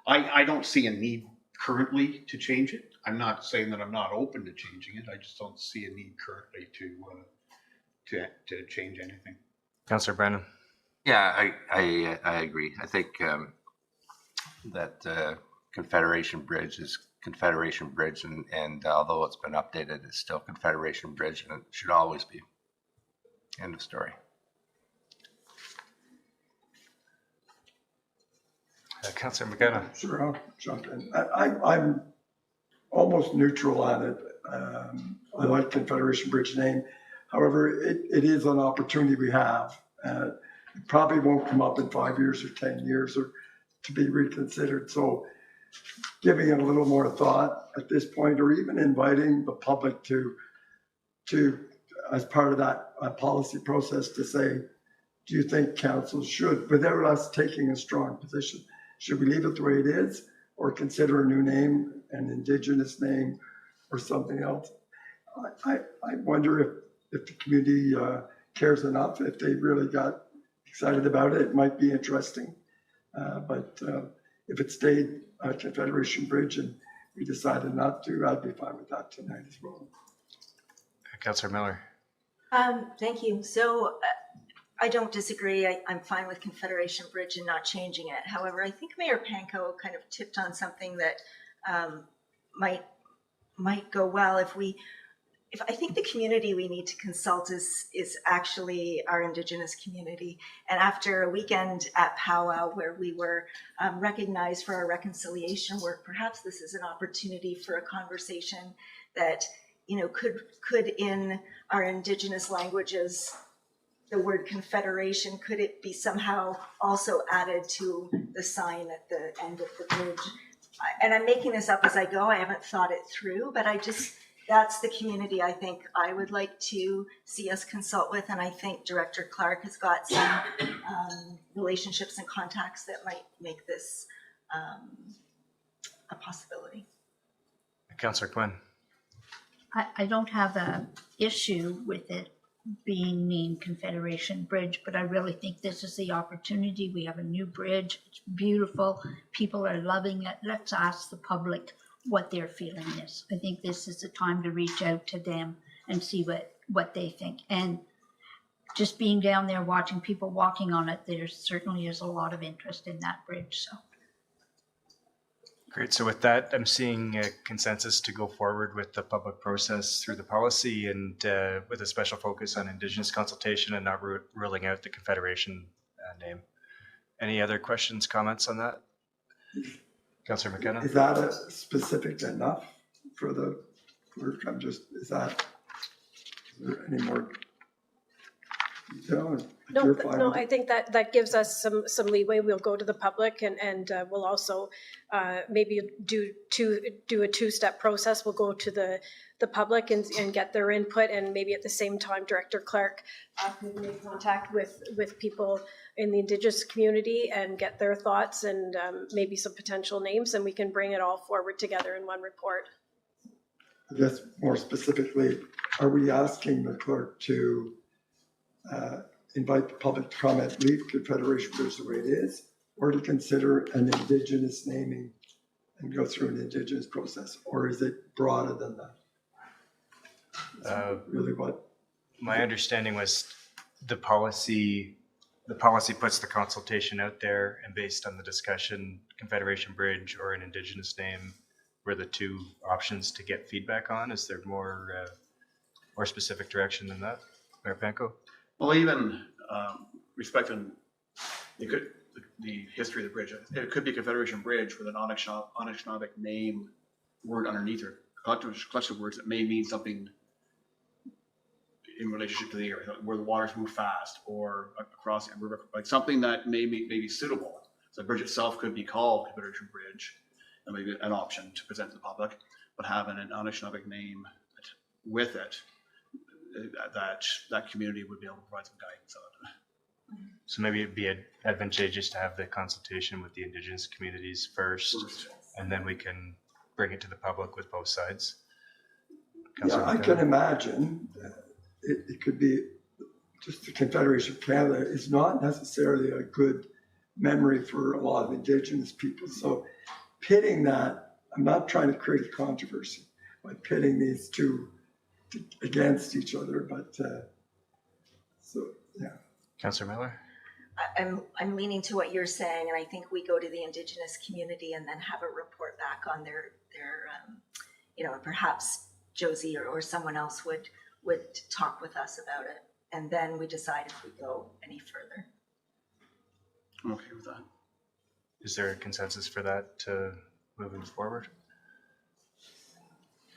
I don't see a need currently to change it. I'm not saying that I'm not open to changing it. I just don't see a need currently to change anything. Councillor Brennan. Yeah, I agree. I think that Confederation Bridge is Confederation Bridge, and although it's been updated, it's still Confederation Bridge, and it should always be. End of story. Councillor McKenna. Sure, I'll jump in. I'm almost neutral on it. I like Confederation Bridge name. However, it is an opportunity we have, It probably won't come up in 5 years or 10 years or to be reconsidered. So giving it a little more thought at this point, or even inviting the public to as part of that policy process to say, do you think council should, without us taking a strong position, should we leave it the way it is or consider a new name, an Indigenous name or something else? I wonder if the community cares enough, if they really got excited about it. It might be interesting. But if it stayed Confederation Bridge and we decided not to, I'd be fine with that tonight as well. Councillor Miller. Thank you. So I don't disagree. I'm fine with Confederation Bridge and not changing it. However, I think Mayor Panko kind of tipped on something that might go well if I think the community we need to consult is actually our Indigenous community. And after a weekend at Powwow where we were recognized for our reconciliation work, perhaps this is an opportunity for a conversation that, you know, could in our Indigenous languages, the word confederation, could it be somehow also added to the sign at the end of the bridge? And I'm making this up as I go. I haven't thought it through, but that's the community I think I would like to see us consult with. And I think Director Clark has got some relationships and contacts that might make this a possibility. Councillor Quinn. I don't have an issue with it being named Confederation Bridge, but I really think this is the opportunity. We have a new bridge. It's beautiful. People are loving it. Let's ask the public what their feeling is. I think this is the time to reach out to them and see what they think. And just being down there watching people walking on it, there certainly is a lot of interest in that bridge. So. Great. So with that, I'm seeing a consensus to go forward with the public process through the policy and with a special focus on Indigenous consultation and not ruling out the Confederation name. Any other questions, comments on that? Councillor McKenna? Is that specific enough for the clerk? Is there any more detail? No, I think that gives us some leeway. We'll go to the public and we'll also maybe do a two-step process. We'll go to the public and get their input, and maybe at the same time, Director Clark can make contact with people in the Indigenous community and get their thoughts and maybe some potential names, and we can bring it all forward together in one report. I guess more specifically, are we asking the clerk to invite the public to comment, leave Confederation Bridge the way it is, or to consider an Indigenous naming and go through an Indigenous process, or is it broader than that? Really what? My understanding was the policy puts the consultation out there, and based on the discussion, Confederation Bridge or an Indigenous name were the two options to get feedback on. Is there more specific direction than that, Mayor Panko? Well, even respecting the history of the bridge, it could be Confederation Bridge with an Anishinaabe name word underneath or collection of words that may mean something in relationship to the area, where the waters move fast or across a river, like something that may be suitable. So the bridge itself could be called Confederation Bridge, and maybe an option to present to the public, but having an Anishinaabe name with it, that community would be able to provide some guidance on it. So maybe it'd be advantageous to have the consultation with the Indigenous communities first, and then we can bring it to the public with both sides. Yeah, I can imagine it could be just the Confederation of Canada is not necessarily a good memory for a lot of Indigenous people. So pitting that, I'm not trying to create a controversy by pitting these two against each other, but so yeah. Councillor Miller? I'm leaning to what you're saying, and I think we go to the Indigenous community and then have a report back on their perhaps Josie or someone else would talk with us about it, and then we decide if we go any further. I'm okay with that. Is there a consensus for that moving forward?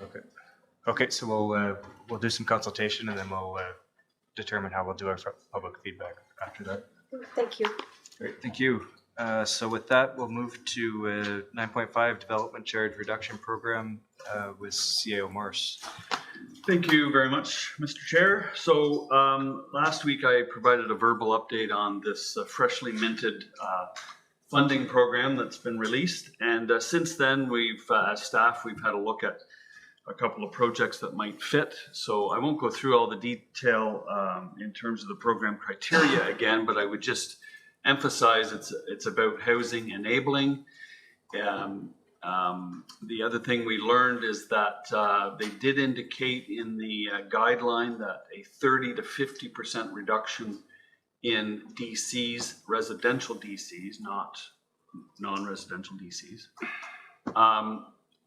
Okay. Okay, so we'll do some consultation, and then we'll determine how we'll do our public feedback after that. Thank you. Great, thank you. So with that, we'll move to 9.5 Development Charge Reduction Program with CAO Morse. Thank you very much, Mr. Chair. So last week I provided a verbal update on this freshly minted funding program that's been released. And since then, as staff, we've had a look at a couple of projects that might fit. So I won't go through all the detail in terms of the program criteria again, but I would just emphasize it's about housing enabling. The other thing we learned is that they did indicate in the guideline that a 30 to 50% reduction in DCs, residential DCs, not non-residential DCs,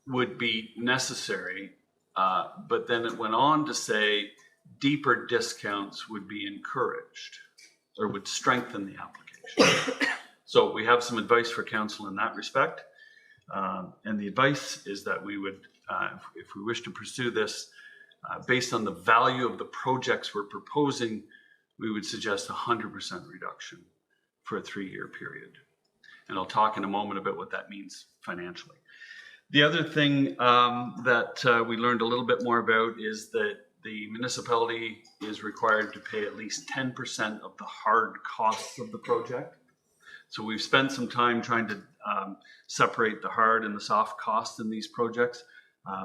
would be necessary. But then it went on to say deeper discounts would be encouraged or would strengthen the application. So we have some advice for council in that respect. And the advice is that we would, if we wish to pursue this, based on the value of the projects we're proposing, we would suggest 100% reduction for a 3-year period. And I'll talk in a moment about what that means financially. The other thing that we learned a little bit more about is that the municipality is required to pay at least 10% of the hard costs of the project. So we've spent some time trying to separate the hard and the soft costs in these projects.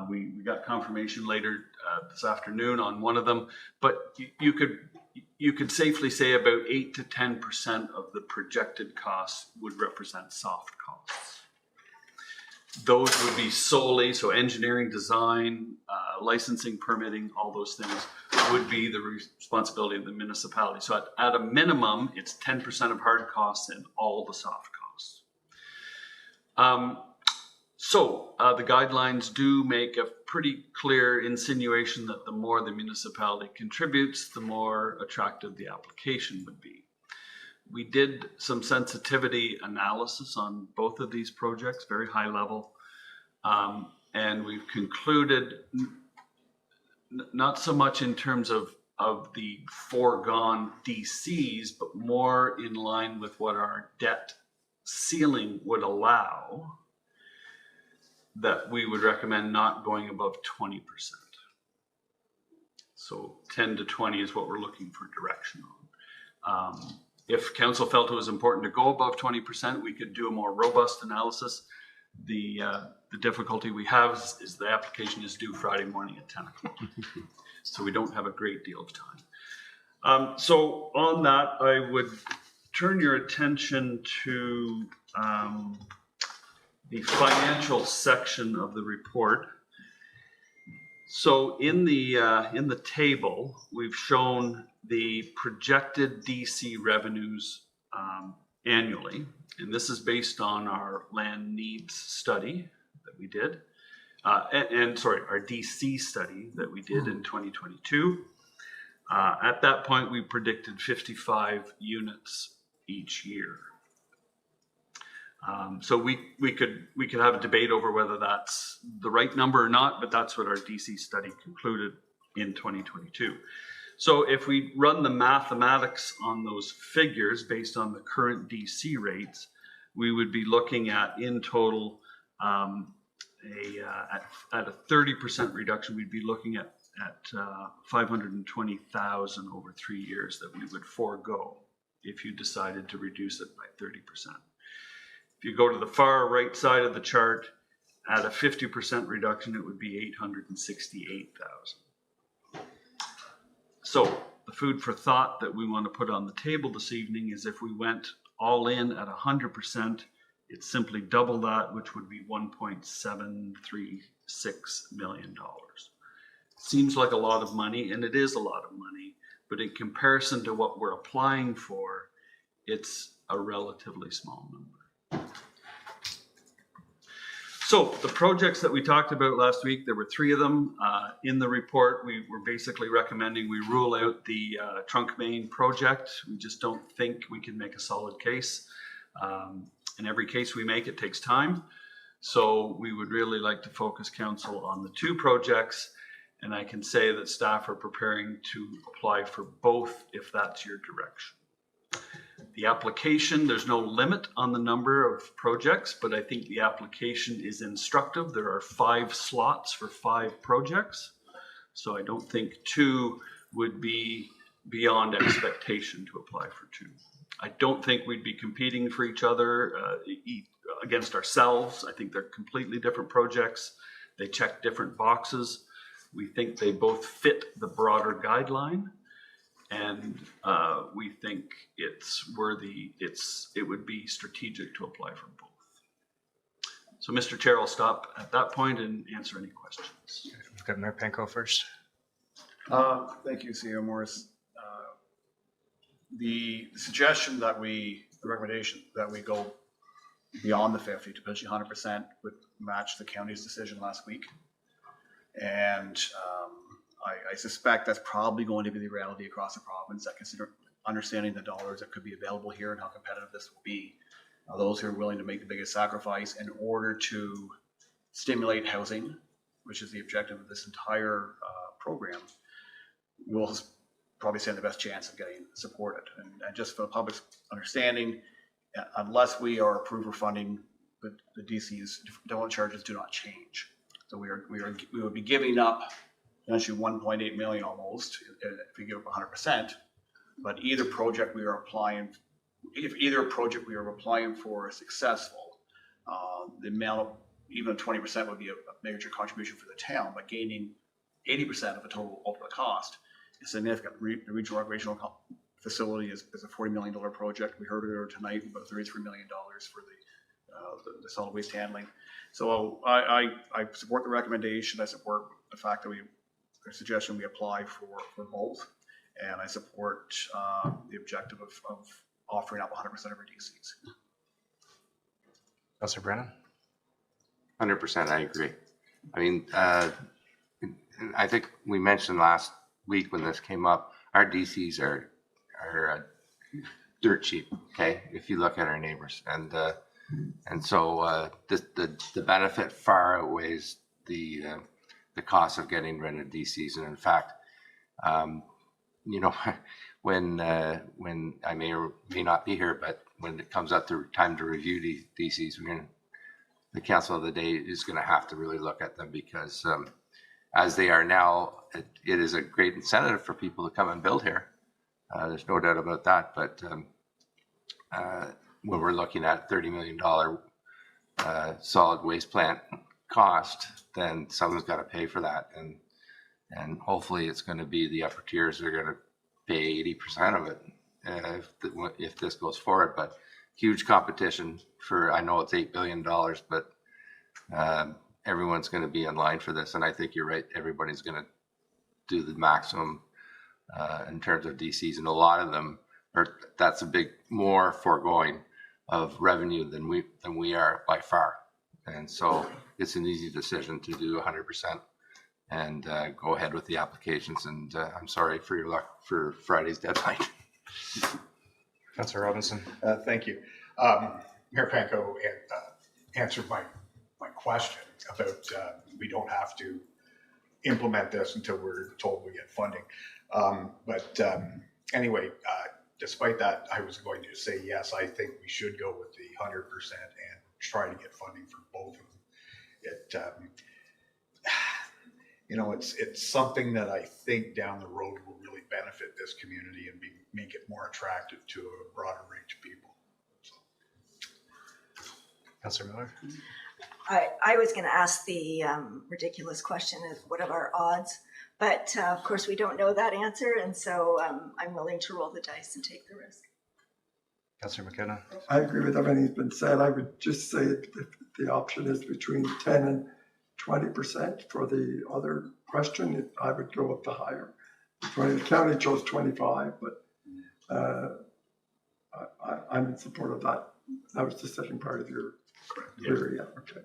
We got confirmation later this afternoon on one of them, but you could safely say about 8 to 10% of the projected costs would represent soft costs. Those would be solely, so engineering, design, licensing, permitting, all those things would be the responsibility of the municipality. So at a minimum, it's 10% of hard costs and all the soft costs. The guidelines do make a pretty clear insinuation that the more the municipality contributes, the more attractive the application would be. We did some sensitivity analysis on both of these projects, very high level, and we've concluded not so much in terms of the foregone DCs, but more in line with what our debt ceiling would allow, that we would recommend not going above 20%. So 10 to 20 is what we're looking for direction on. If council felt it was important to go above 20%, we could do a more robust analysis. The difficulty we have is the application is due Friday morning at 10 o'clock. So we don't have a great deal of time. So on that, I would turn your attention to the financial section of the report. So in the table, we've shown the projected DC revenues annually, and this is based on our land needs study that we did, our DC study that we did in 2022. At that point, we predicted 55 units each year. So we could have a debate over whether that's the right number or not, but that's what our DC study concluded in 2022. So if we run the mathematics on those figures based on the current DC rates, we would be looking at, in total, at a 30% reduction, we'd be looking at 520,000 over 3 years that we would forego if you decided to reduce it by 30%. If you go to the far right side of the chart, at a 50% reduction, it would be 868,000. So the food for thought that we want to put on the table this evening is if we went all in at 100%, it's simply double that, which would be $1.736 million. Seems like a lot of money, and it is a lot of money, but in comparison to what we're applying for, it's a relatively small number. So the projects that we talked about last week, there were 3 of them. In the report, we were basically recommending we rule out the trunk main project. We just don't think we can make a solid case. In every case we make, it takes time. So we would really like to focus council on the 2 projects. And I can say that staff are preparing to apply for both if that's your direction. The application, there's no limit on the number of projects, but I think the application is instructive. There are 5 slots for 5 projects. So I don't think 2 would be beyond expectation to apply for 2. I don't think we'd be competing for each other against ourselves. I think they're completely different projects. They check different boxes. We think they both fit the broader guideline. And we think it's worthy, it would be strategic to apply for both. So Mr. Chair, I'll stop at that point and answer any questions. We've got Mayor Panko first. Thank you, CEO Morris. The suggestion that the recommendation that we go beyond the 50 to potentially 100% would match the county's decision last week. And I suspect that's probably going to be the reality across the province. I consider understanding the dollars that could be available here and how competitive this will be. Those who are willing to make the biggest sacrifice in order to stimulate housing, which is the objective of this entire program, will probably stand the best chance of getting supported. And just for the public's understanding, unless we are approved for funding, the DC's development charges do not change. So we would be giving up essentially 1.8 million almost if we give up 100%. But either project we are applying, if either project we are applying for is successful, the amount of even 20% would be a major contribution for the town. But gaining 80% of the total ultimate cost is significant. The regional recreational facility is a $40 million project. We heard earlier tonight about $33 million for the solid waste handling. So I support the recommendation. I support the fact that the suggestion we apply for both, and I support the objective of offering up 100% of our DCs. Councilor Brennan? 100%, I agree. I mean, I think we mentioned last week when this came up, our DCs are dirt cheap, okay, if you look at our neighbors. And so the benefit far outweighs the cost of getting rid of DCs. And in fact, you know, when I may or may not be here, but when it comes up to time to review the DCs, the council of the day is going to have to really look at them, because as they are now, it is a great incentive for people to come and build here. There's no doubt about that. But when we're looking at $30 million solid waste plant cost, then someone's got to pay for that. And hopefully it's going to be the upper tiers that are going to pay 80% of it if this goes forward. But huge competition for, I know it's $8 billion, but everyone's going to be in line for this. And I think you're right. Everybody's going to do the maximum in terms of DCs. And a lot of them that's a big more foregoing of revenue than we are by far. And so it's an easy decision to do 100% and go ahead with the applications. And I'm sorry for your luck for Friday's deadline. Councilor Robinson. Thank you. Mayor Panko answered my question about we don't have to implement this until we're told we get funding. But anyway, despite that, I was going to say, yes, I think we should go with the 100% and try to get funding for both of them. It, you know, it's something that I think down the road will really benefit this community and make it more attractive to a broader range of people. So. Councilor Miller? I was going to ask the ridiculous question of what are our odds, but of course we don't know that answer, and so I'm willing to roll the dice and take the risk. Councilor McKenna? I agree with everything that's been said. I would just say if the option is between 10 and 20% for the other question, I would go with the higher. The county chose 25, but I'm in support of that. That was the second part of your query. Yeah, okay.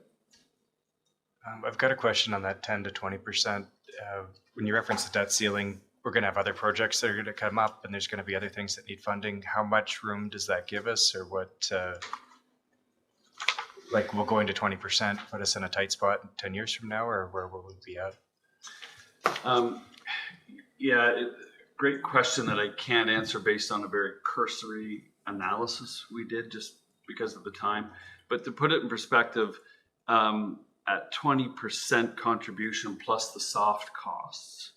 I've got a question on that 10 to 20%. When you reference the debt ceiling, we're going to have other projects that are going to come up, and there's going to be other things that need funding. How much room does that give us, or what? Like, will going to 20% put us in a tight spot 10 years from now, or where will we be at? Great question that I can't answer based on a very cursory analysis we did just because of the time. But to put it in perspective, at 20% contribution plus the soft costs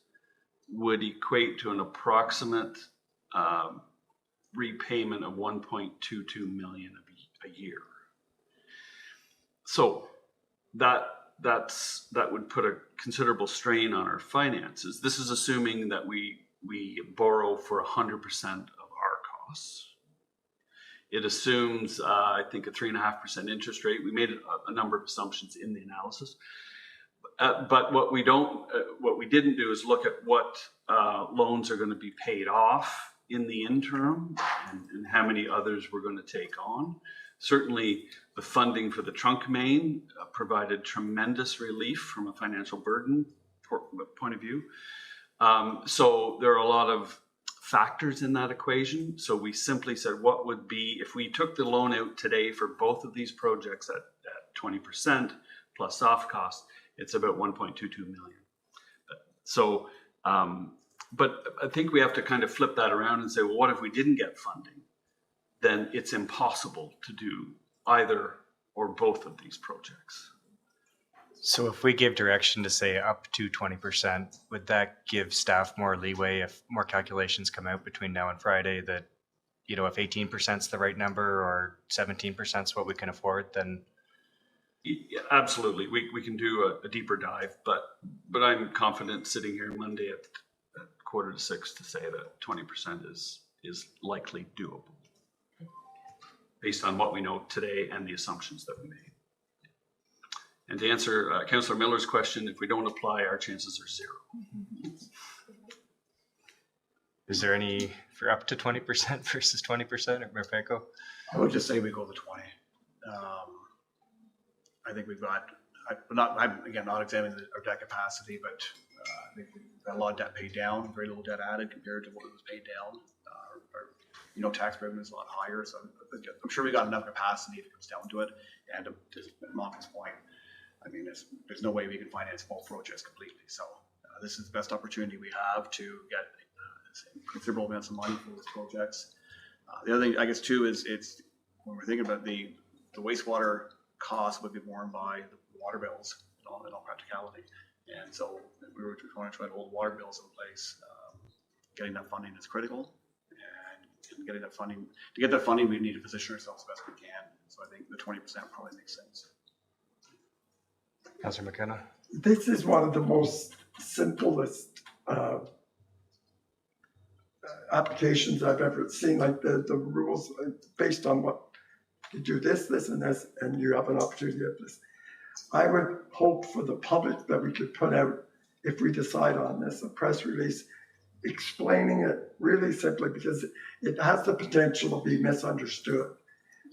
would equate to an approximate repayment of 1.22 million a year. So that would put a considerable strain on our finances. This is assuming that we borrow for 100% of our costs. It assumes, I think, a 3.5% interest rate. We made a number of assumptions in the analysis. But what we didn't do is look at what loans are going to be paid off in the interim and how many others we're going to take on. Certainly, the funding for the trunk main provided tremendous relief from a financial burden point of view. So there are a lot of factors in that equation. So we simply said, what would be if we took the loan out today for both of these projects at 20% plus soft costs? It's about 1.22 million. So, but I think we have to kind of flip that around and say, well, what if we didn't get funding? Then it's impossible to do either or both of these projects. So if we give direction to say up to 20%, would that give staff more leeway if more calculations come out between now and Friday that, you know, if 18% is the right number or 17% is what we can afford, then? Yeah, absolutely. We can do a deeper dive, but I'm confident sitting here Monday at 5:45 to say that 20% is likely doable based on what we know today and the assumptions that we made. And to answer Councillor Miller's question, if we don't apply, our chances are 0. Is there any for up to 20% versus 20%, or Marfeco? I would just say we go to 20. I think we've got, I'm again not examining our debt capacity, but I think we've got a lot of debt paid down, very little debt added compared to what was paid down. Our tax revenue is a lot higher, so I'm sure we got enough capacity if it comes down to it. And to Malcolm's point, I mean, there's no way we can finance both projects completely. So this is the best opportunity we have to get considerable amounts of money for those projects. The other thing, I guess, too, is it's when we're thinking about the wastewater cost would be borne by the water bills in all practicality. And so we were trying to hold water bills in place. Getting that funding is critical. And getting that funding, to get that funding, we need to position ourselves as best we can. So I think the 20% probably makes sense. Councillor McKenna? This is one of the most simplest applications I've ever seen. Like the rules based on what you do this, and this, and you have an opportunity at this. I would hope for the public that we could put out, if we decide on this, a press release explaining it really simply, because it has the potential to be misunderstood.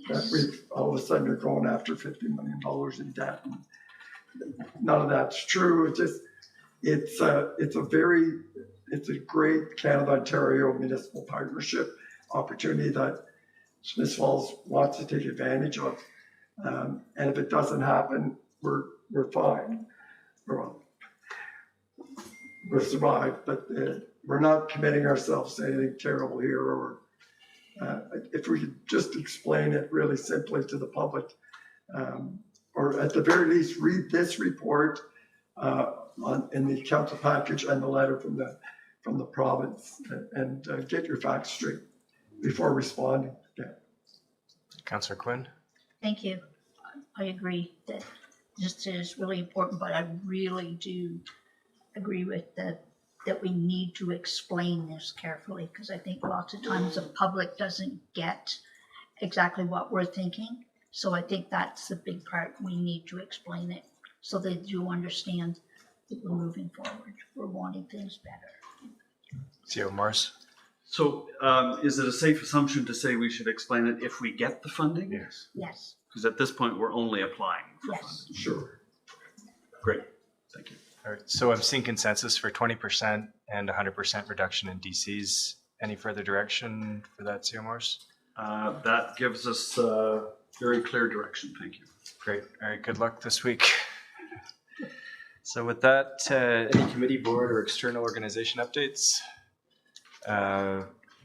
That we've all of a sudden are going after $50 million in debt. And none of that's true. It's a great Canada-Ontario municipal partnership opportunity that Smith Falls wants to take advantage of. And if it doesn't happen, we're fine. We'll survive, but we're not committing ourselves to anything terrible here. Or if we could just explain it really simply to the public, or at the very least read this report in the council package and the letter from the province, and get your facts straight before responding. Yeah. Councillor Quinn? Thank you. I agree that this is really important, but I really do agree with that we need to explain this carefully, because I think lots of times the public doesn't get exactly what we're thinking. So I think that's the big part. We need to explain it so they do understand that we're moving forward. We're wanting things better. CEO Morris? So is it a safe assumption to say we should explain it if we get the funding? Yes. Yes. Because at this point, we're only applying for Yes. funding. Sure. Great. Thank you. All right. So I'm seeing consensus for 20% and 100% reduction in DCs. Any further direction for that, CEO Morris? That gives us very clear direction. Thank you. Great. All right. Good luck this week. So with that, any committee, board, or external organization updates?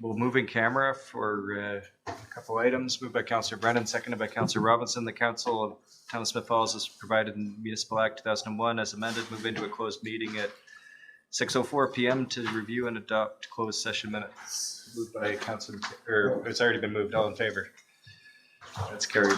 We'll move in camera for a couple items. Moved by Councillor Brennan, seconded by Councillor Robinson. The Council of Town of Smith Falls is provided in Municipal Act 2001 as amended. Move into a closed meeting at 6:04 p.m. to review and adopt closed session minutes. Moved by Councillor, or it's already been moved. All in favor? That's carried.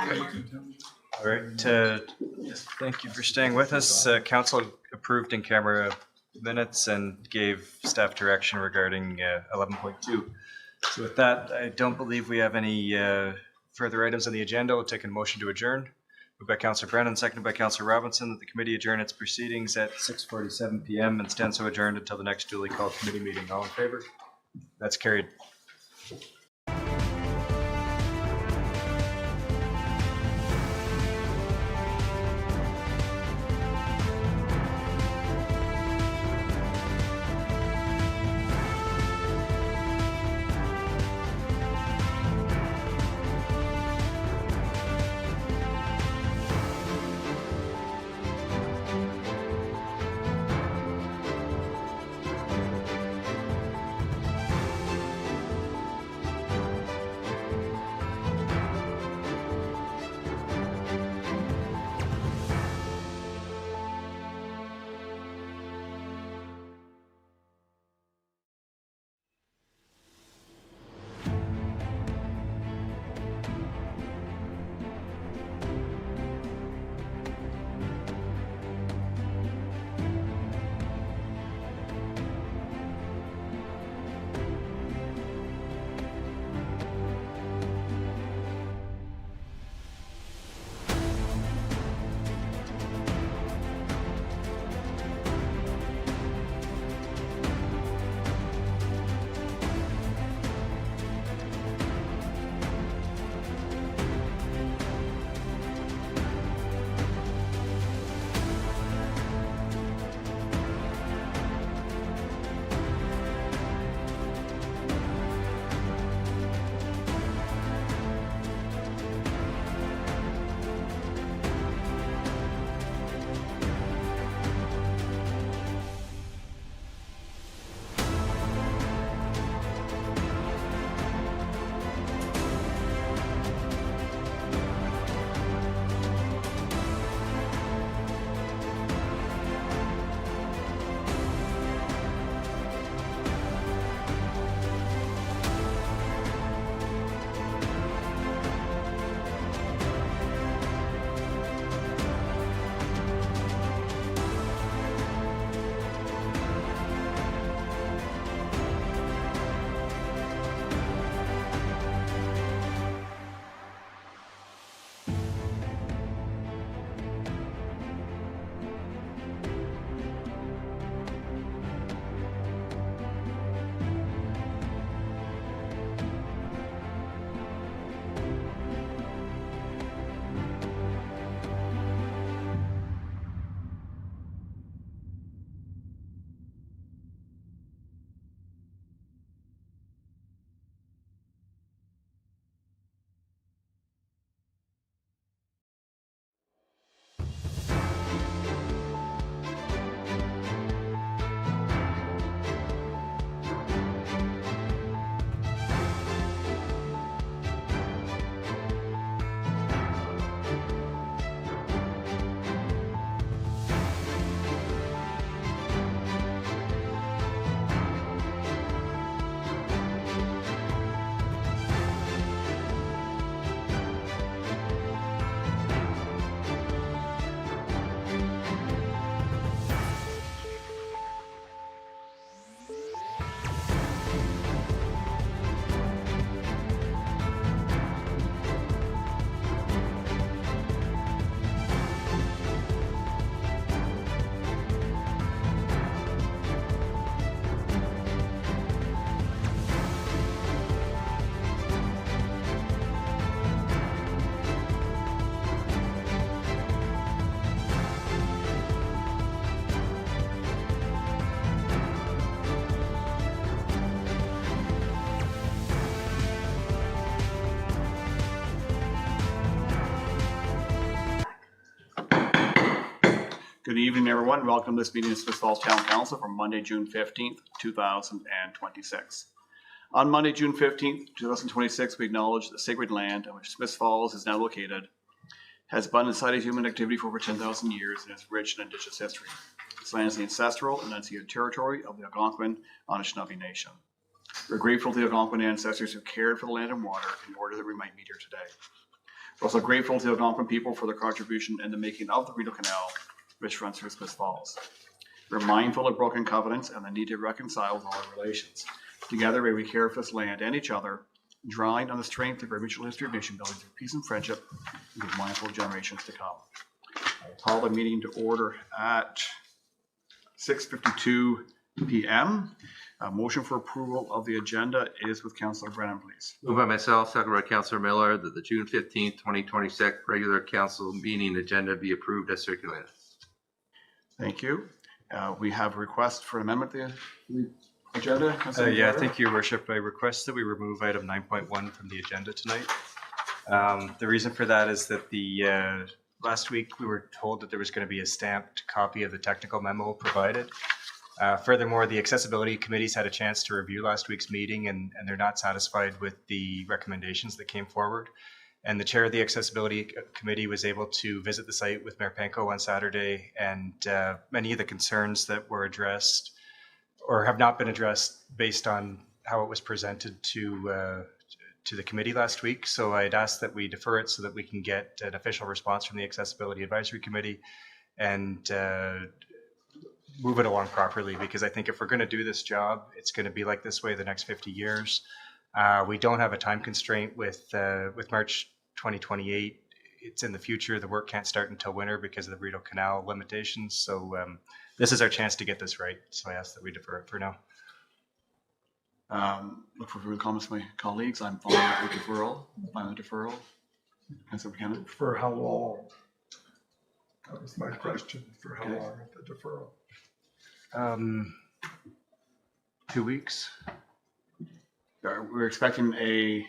All right, thank you for staying with us. Council approved in camera minutes and gave staff direction regarding 11.2. So with that, I don't believe we have any further items on the agenda. We'll take a motion to adjourn. Moved by Councillor Brennan, seconded by Councillor Robinson, that the committee adjourn its proceedings at 6:47 p.m. and stand so adjourned until the next duly called committee meeting. All in favor? That's carried. Good evening, everyone. Welcome to this meeting of Smith Falls Town Council for Monday, June 15th, 2026. On Monday, June 15th, 2026, we acknowledge the sacred land on which Smith Falls is now located has abundant site of human activity for over 10,000 years and has rich and indigenous history. This land is the ancestral and unceded territory of the Algonquin Anishinaabe Nation. We're grateful to the Algonquin ancestors who cared for the land and water in order that we might meet here today. We're also grateful to Algonquin people for their contribution in the making of the Rideau Canal, which runs through Smith Falls. We're mindful of broken covenants and the need to reconcile all our relations. Together, may we care for this land and each other, drawing on the strength of our mutual history of nation building through peace and friendship, and be mindful of generations to come. I'll call the meeting to order at 6:52 p.m. A motion for approval of the agenda is with Councillor Brennan, please. Moved by myself, second by Councillor Miller, that the June 15th, 2026 regular council meeting agenda be approved as circulated. Thank you. We have a request for an amendment to the agenda. Yeah, thank you, Worship. I request that we remove item 9.1 from the agenda tonight. The reason for that is that the last week we were told that there was going to be a stamped copy of the technical memo provided. Furthermore, the accessibility committees had a chance to review last week's meeting and they're not satisfied with the recommendations that came forward. And the chair of the accessibility committee was able to visit the site with Mayor Panko on Saturday, and many of the concerns that were addressed or have not been addressed based on how it was presented to the committee last week. So I'd ask that we defer it so that we can get an official response from the Accessibility Advisory Committee and move it along properly, because I think if we're going to do this job, it's going to be like this way the next 50 years. We don't have a time constraint with March 2028. It's in the future. The work can't start until winter because of the Rideau Canal limitations. So this is our chance to get this right. So I ask that we defer it for now. Look for further comments from my colleagues. I'm fine with the deferral. Councillor Buchanan. For how long? That was my question. For how long the deferral? 2 weeks. We're expecting a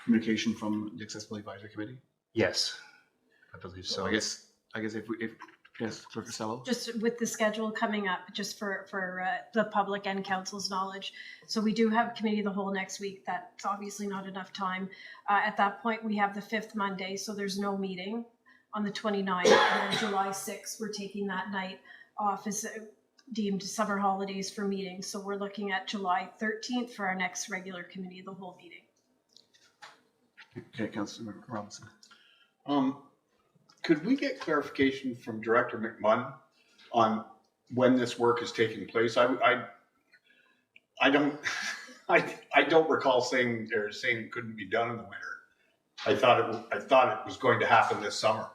communication from the Accessibility Advisory Committee. Yes, I believe so. I guess if yes, Clerk Costello. Just with the schedule coming up, just for the public and council's knowledge. So we do have committee of the whole next week. That's obviously not enough time. At that point, we have the 5th Monday, so there's no meeting on the 29th. And then July 6th, we're taking that night off as deemed summer holidays for meetings. So we're looking at July 13th for our next regular committee of the whole meeting. Okay, Councillor Robinson. Could we get clarification from Director McMunn on when this work is taking place? I don't recall saying it couldn't be done in the winter. I thought it was going to happen this summer.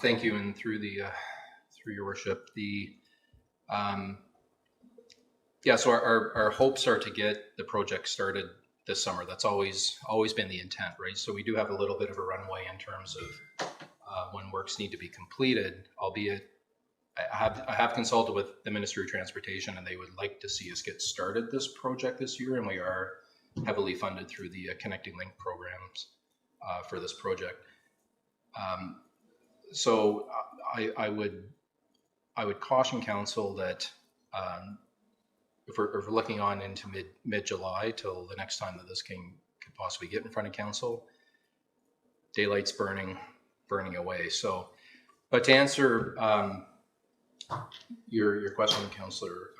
Thank you, and through your worship, so our hopes are to get the project started this summer. That's always been the intent, right? So we do have a little bit of a runway in terms of when works need to be completed, albeit I have consulted with the Ministry of Transportation, and they would like to see us get started this project this year, and we are heavily funded through the Connecting Link programs for this project. So I would caution council that if we're looking on into mid-July till the next time that this could possibly get in front of council, daylight's burning away. So, but to answer your question, Councillor,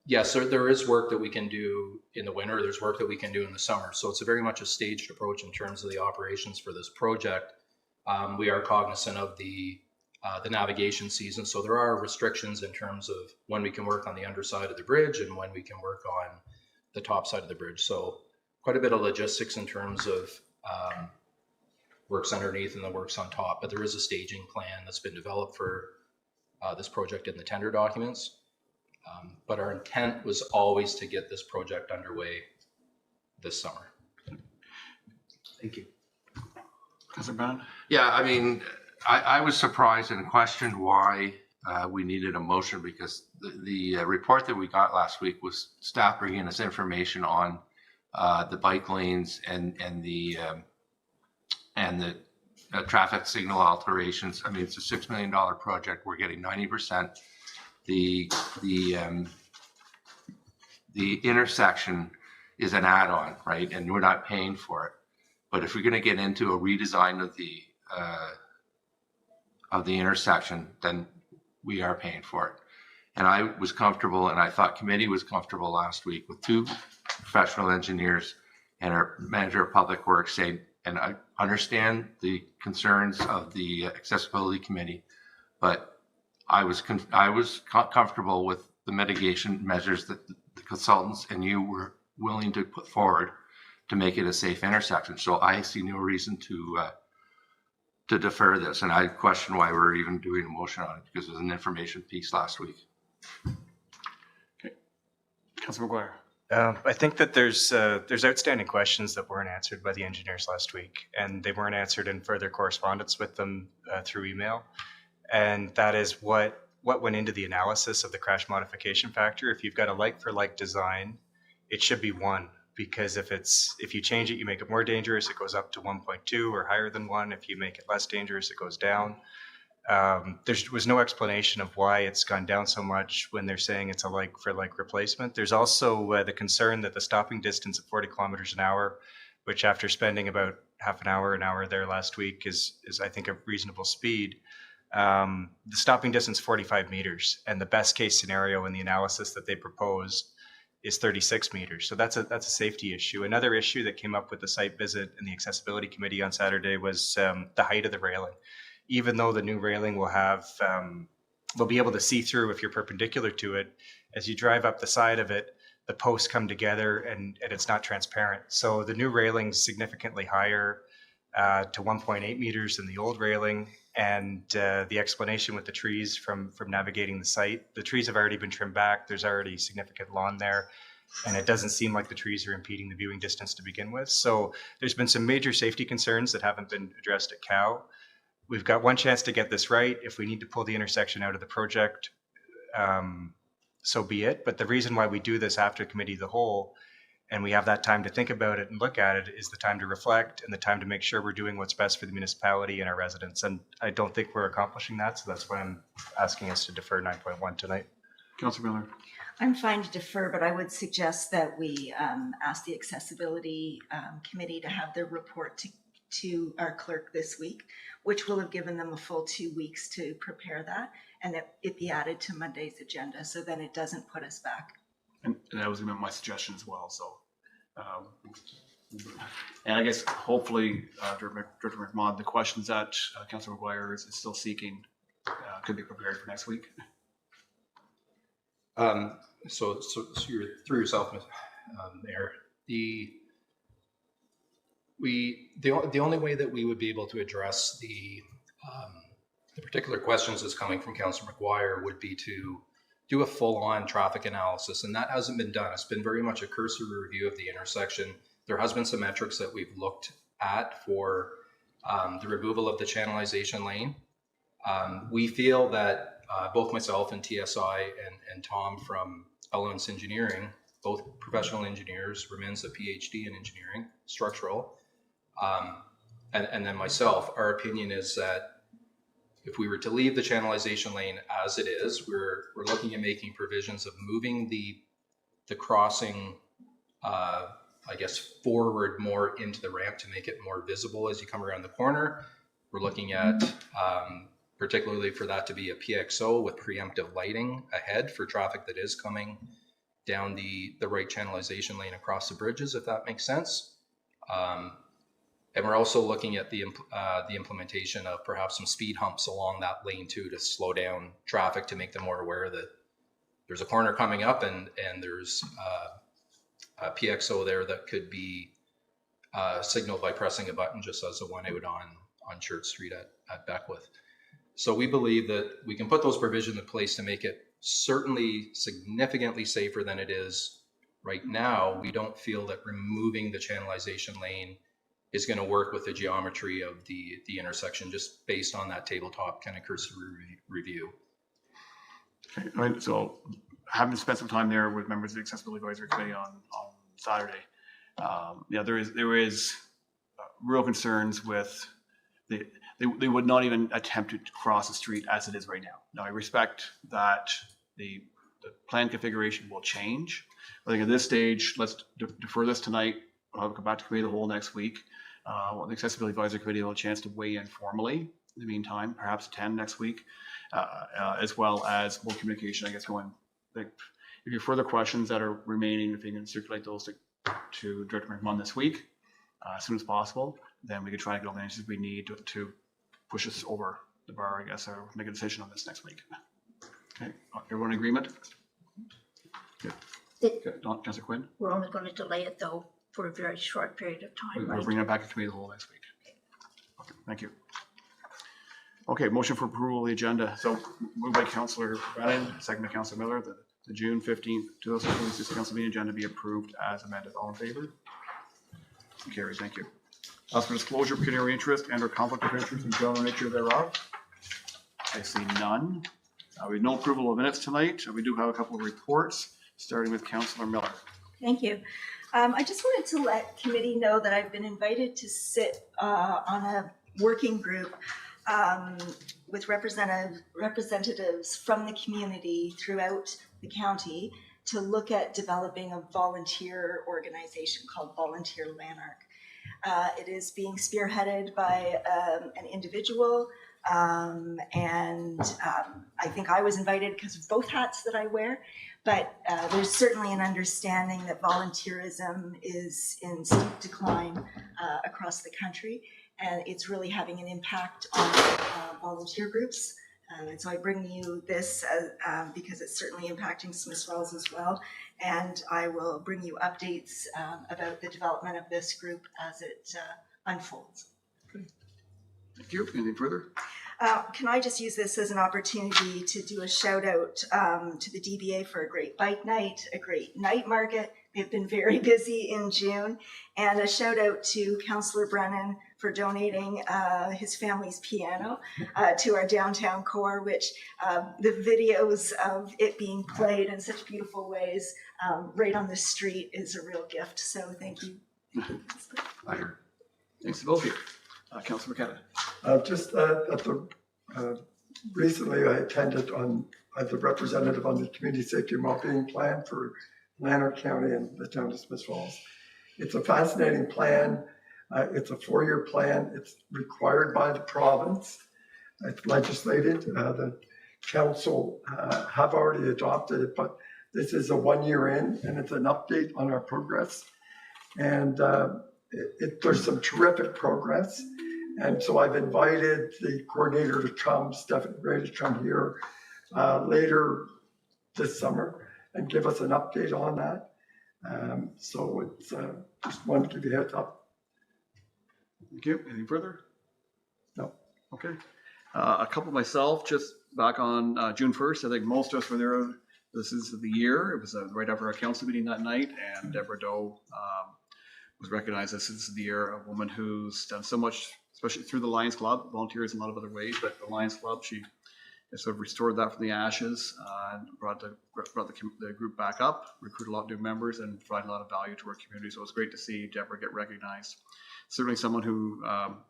yes, there is work that we can do in the winter. There's work that we can do in the summer. So it's very much a staged approach in terms of the operations for this project. We are cognizant of the navigation season. So there are restrictions in terms of when we can work on the underside of the bridge and when we can work on the top side of the bridge. So quite a bit of logistics in terms of works underneath and the works on top. But there is a staging plan that's been developed for this project in the tender documents. But our intent was always to get this project underway this summer. Thank you. Councillor Brown? Yeah, I mean, I was surprised and questioned why we needed a motion, because the report that we got last week was staff bringing us information on the bike lanes and the traffic signal alterations. I mean, it's a $6 million project. We're getting 90%. The intersection is an add-on, right? And we're not paying for it. But if we're going to get into a redesign of the intersection, then we are paying for it. And I was comfortable, and I thought committee was comfortable last week with 2 professional engineers and our manager of public works saying, and I understand the concerns of the accessibility committee, but I was comfortable with the mitigation measures that the consultants and you were willing to put forward to make it a safe intersection. So I see no reason to defer this. And I question why we're even doing a motion on it, because it was an information piece last week. Okay. Councilor McGuire. I think that there's outstanding questions that weren't answered by the engineers last week, and they weren't answered in further correspondence with them through email. And that is what went into the analysis of the crash modification factor. If you've got a like-for-like design, it should be 1, because if you change it, you make it more dangerous, it goes up to 1.2 or higher than 1. If you make it less dangerous, it goes down. There was no explanation of why it's gone down so much when they're saying it's a like-for-like replacement. There's also the concern that the stopping distance at 40 kilometers an hour, which after spending about half an hour there last week is I think a reasonable speed. The stopping distance 45 meters, and the best case scenario in the analysis that they proposed is 36 meters. So that's a safety issue. Another issue that came up with the site visit in the accessibility committee on Saturday was the height of the railing. Even though the new railing will have, they'll be able to see through if you're perpendicular to it, as you drive up the side of it, the posts come together and it's not transparent. So the new railing's significantly higher to 1.8 meters than the old railing. And the explanation with the trees from navigating the site, the trees have already been trimmed back. There's already significant lawn there, and it doesn't seem like the trees are impeding the viewing distance to begin with. So there's been some major safety concerns that haven't been addressed at COW. We've got one chance to get this right. If we need to pull the intersection out of the project, so be it. But the reason why we do this after committee of the whole, and we have that time to think about it and look at it, is the time to reflect and the time to make sure we're doing what's best for the municipality and our residents. And I don't think we're accomplishing that. So that's why I'm asking us to defer 9.1 tonight. Councilor Miller. I'm fine to defer, but I would suggest that we ask the accessibility committee to have their report to our clerk this week, which will have given them a full 2 weeks to prepare that, and that it be added to Monday's agenda, so then it doesn't put us back. And that was my suggestion as well. So, and I guess hopefully, Director McMahon, the questions that Councilor McGuire is still seeking could be prepared for next week. So you're through yourself, Mayor. The only way that we would be able to address the particular questions that's coming from Councilor McGuire would be to do a full-on traffic analysis, and that hasn't been done. It's been very much a cursory review of the intersection. There has been some metrics that we've looked at for the removal of the channelization lane. We feel that both myself and TSI and Tom from Elements Engineering, both professional engineers, Ramin's a PhD in engineering, structural, and then myself, our opinion is that if we were to leave the channelization lane as it is, we're looking at making provisions of moving the crossing, I guess, forward more into the ramp to make it more visible as you come around the corner. We're looking at, particularly for that to be a PXO with preemptive lighting ahead for traffic that is coming down the right channelization lane across the bridges, if that makes sense. And we're also looking at the implementation of perhaps some speed humps along that lane too, to slow down traffic, to make them more aware that there's a corner coming up and there's a PXO there that could be signaled by pressing a button, just as the one out on Church Street at Beckwith. So we believe that we can put those provisions in place to make it certainly significantly safer than it is right now. We don't feel that removing the channelization lane is going to work with the geometry of the intersection, just based on that tabletop kind of cursory review. Okay, all right, so having spent some time there with members of the Accessibility Advisory Committee on Saturday, there is real concerns with they would not even attempt to cross the street as it is right now. Now, I respect that the plan configuration will change. I think at this stage, let's defer this tonight. I'll come back to committee of the whole next week. The Accessibility Advisory Committee will have a chance to weigh in formally in the meantime, perhaps 10 next week, as well as more communication, I guess, going. Like, if you have further questions that are remaining, if you can circulate those to Director McMahon this week, as soon as possible, then we can try to get all the answers we need to push us over the bar, I guess, or make a decision on this next week. Okay, everyone in agreement? Good. Okay, Councillor Quinn? We're only going to delay it though for a very short period of time, We're right? bringing it back to committee of the whole next week. Okay, thank you. Okay, motion for approval of the agenda. So moved by Councillor Brennan, second by Councillor Miller, the June 15th, 2026 council meeting agenda be approved as amended. All in favor? Carried, thank you. As for disclosure, pecuniary interest and or conflict of interest and general nature thereof, I see none. We have no approval of minutes tonight. We do have a couple of reports, starting with Councillor Miller. Thank you. I just wanted to let committee know that I've been invited to sit on a working group with representatives from the community throughout the county to look at developing a volunteer organization called Volunteer Lanark. It is being spearheaded by an individual, and I think I was invited because of both hats that I wear, but there's certainly an understanding that volunteerism is in steep decline across the country, and it's really having an impact on volunteer groups. And so I bring you this because it's certainly impacting Smith Falls as well. And I will bring you updates about the development of this group as it unfolds. Thank you. Anything further? Can I just use this as an opportunity to do a shout out to the DBA for a great bike night, a great night market. They've been very busy in June. And a shout out to Councillor Brennan for donating his family's piano to our downtown core, which the videos of it being played in such beautiful ways right on the street is a real gift. So thank you. Thanks to both of you. Councillor McKenna. Just at the recently I attended as a representative on the Community Safety and Wellbeing Plan for Lanark County and the town of Smith Falls. It's a fascinating plan. It's a 4-year plan. It's required by the province. It's legislated. The council have already adopted it, but this is a 1 year in, and it's an update on our progress. And there's some terrific progress. And so I've invited the coordinator to come, Stephanie Gray, to come here later this summer and give us an update on that. So it's just wanted to give you a heads up. Thank you. Anything further? No. Okay. A couple myself, just back on June 1st. I think most of us were there. This is the year. It was right after our council meeting that night, and Deborah Doe was recognized as this is the year, a woman who's done so much, especially through the Lions Club, volunteers in a lot of other ways, but the Lions Club, she sort of restored that from the ashes and brought the group back up, recruited a lot of new members, and provided a lot of value to our community. So it was great to see Deborah get recognized. Certainly someone who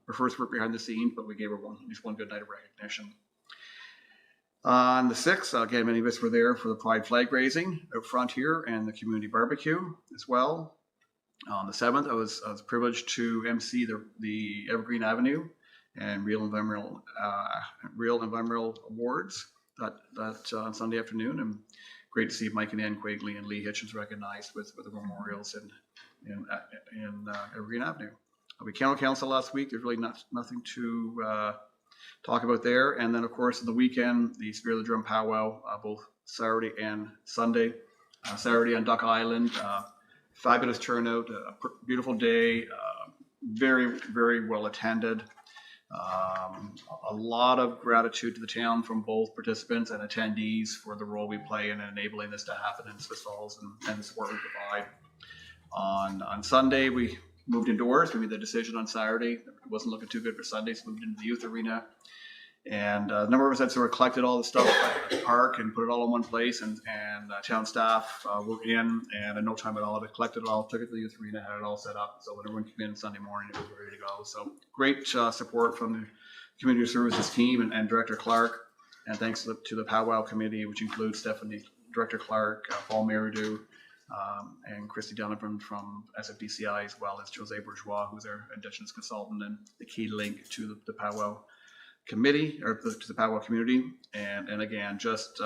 prefers to work behind the scenes, but we gave her at least one good night of recognition. On the 6th, again, many of us were there for the Pride flag raising out front here and the community barbecue as well. On the 7th, I was privileged to MC the Evergreen Avenue and Real Environmental Awards that on Sunday afternoon. And great to see Mike and Ann Quigley and Lee Hitchens recognized with the memorials in Evergreen Avenue. We council last week. There's really nothing to talk about there. And then, of course, on the weekend, the Spirit of the Drum powwow, both Saturday and Sunday. Saturday on Duck Island, fabulous turnout, a beautiful day, very, very well attended. A lot of gratitude to the town from both participants and attendees for the role we play in enabling this to happen in Smith Falls and the support we provide. On Sunday, we moved indoors. We made the decision on Saturday. It wasn't looking too good for Sunday, so moved into the youth arena. And a number of us had sort of collected all the stuff at the park and put it all in one place. And town staff were in, and in no time at all, had collected it all, took it to the youth arena, had it all set up. So when everyone came in Sunday morning, it was ready to go. So great support from the community services team and Director Clark. And thanks to the powwow committee, which includes Stephanie, Director Clark, Paul Meridew, and Christy Donovan from SFDCI, as well as Jose Bourgeois, who's our Indigenous consultant and the key link to the powwow committee or to the Pagwa community. And again, just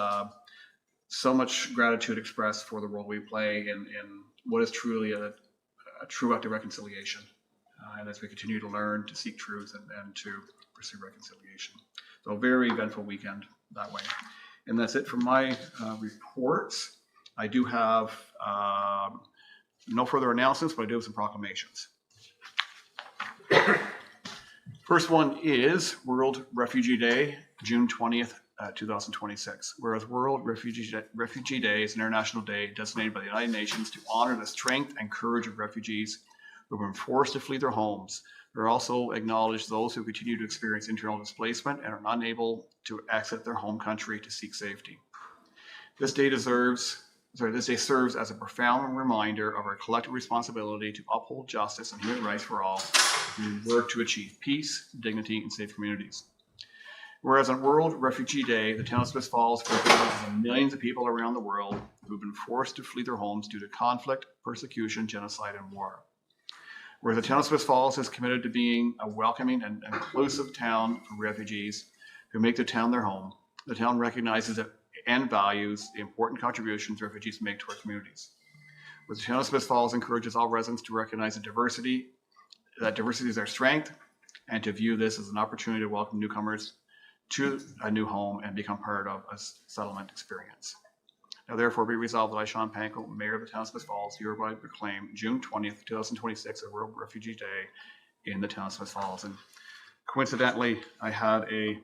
so much gratitude expressed for the role we play in what is truly a true act of reconciliation. And as we continue to learn, to seek truth and to pursue reconciliation. So a very eventful weekend that way. And that's it for my reports. I do have no further announcements, but I do have some proclamations. First one is World Refugee Day, June 20th, 2026. Whereas World Refugee Day is an international day designated by the United Nations to honor the strength and courage of refugees who have been forced to flee their homes. They also acknowledge those who continue to experience internal displacement and are unable to exit their home country to seek safety. This day serves as a profound reminder of our collective responsibility to uphold justice and human rights for all, and work to achieve peace, dignity, and safe communities. Whereas on World Refugee Day, the town of Smith Falls represents millions of people around the world who have been forced to flee their homes due to conflict, persecution, genocide, and war. Whereas the town of Smith Falls is committed to being a welcoming and inclusive town for refugees who make the town their home, the town recognizes and values the important contributions refugees make to our communities. Whereas the town of Smith Falls encourages all residents to recognize that diversity is their strength, and to view this as an opportunity to welcome newcomers to a new home and become part of a settlement experience. Now therefore be resolved that I, Sean Panko, Mayor of the town of Smith Falls, hereby proclaim June 20th, 2026 a World Refugee Day in the town of Smith Falls. And coincidentally, I had a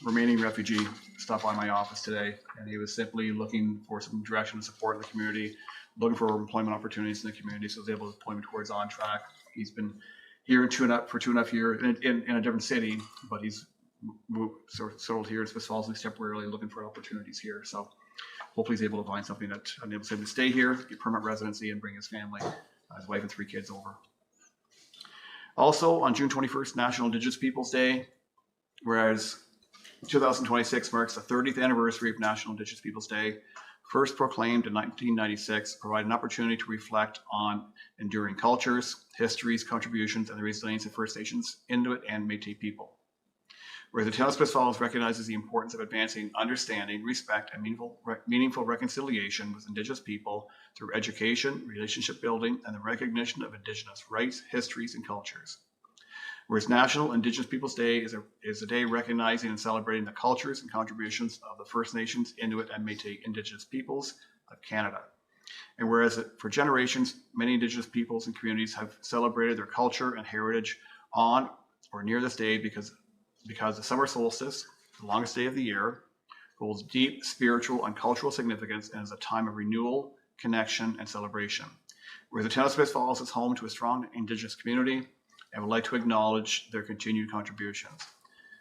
remaining refugee stop by my office today, and he was simply looking for some direction and support in the community, looking for employment opportunities in the community, so I was able to point him towards On Track. He's been here for 2.5 years in a different city, but he's settled here in Smith Falls, at least temporarily, looking for opportunities here. So hopefully he's able to find something that enables him to stay here, get permanent residency, and bring his family, his wife and 3 kids over. Also on June 21st, National Indigenous Peoples Day, whereas 2026 marks the 30th anniversary of National Indigenous Peoples Day, first proclaimed in 1996, provide an opportunity to reflect on enduring cultures, histories, contributions, and the resilience of First Nations, Inuit, and Métis people. Whereas the town of Smith Falls recognizes the importance of advancing understanding, respect, and meaningful reconciliation with Indigenous people through education, relationship building, and the recognition of Indigenous rights, histories, and cultures. Whereas National Indigenous Peoples Day is a day recognizing and celebrating the cultures and contributions of the First Nations, Inuit, and Métis Indigenous peoples of Canada. And whereas for generations, many Indigenous peoples and communities have celebrated their culture and heritage on or near this day because the summer solstice, the longest day of the year, holds deep spiritual and cultural significance and is a time of renewal, connection, and celebration. Whereas the town of Smith Falls is home to a strong Indigenous community, and would like to acknowledge their continued contributions.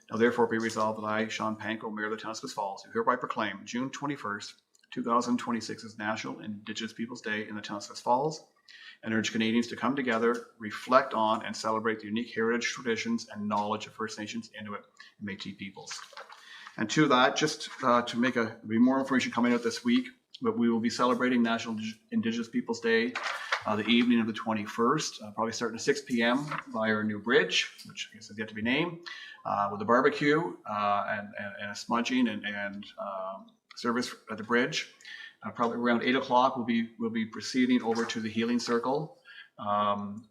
Now therefore be resolved that I, Sean Panko, Mayor of the town of Smith Falls, do hereby proclaim June 21st, 2026 as National Indigenous Peoples Day in the town of Smith Falls, and urge Canadians to come together, reflect on, and celebrate the unique heritage, traditions, and knowledge of First Nations, Inuit, and Métis peoples. And to that, just to make be more information coming out this week, but we will be celebrating National Indigenous Peoples Day the evening of the 21st, probably starting at 6 p.m. by our new bridge, which I guess has yet to be named, with a barbecue and a smudging and service at the bridge. Probably around 8 o'clock, we'll be proceeding over to the Healing Circle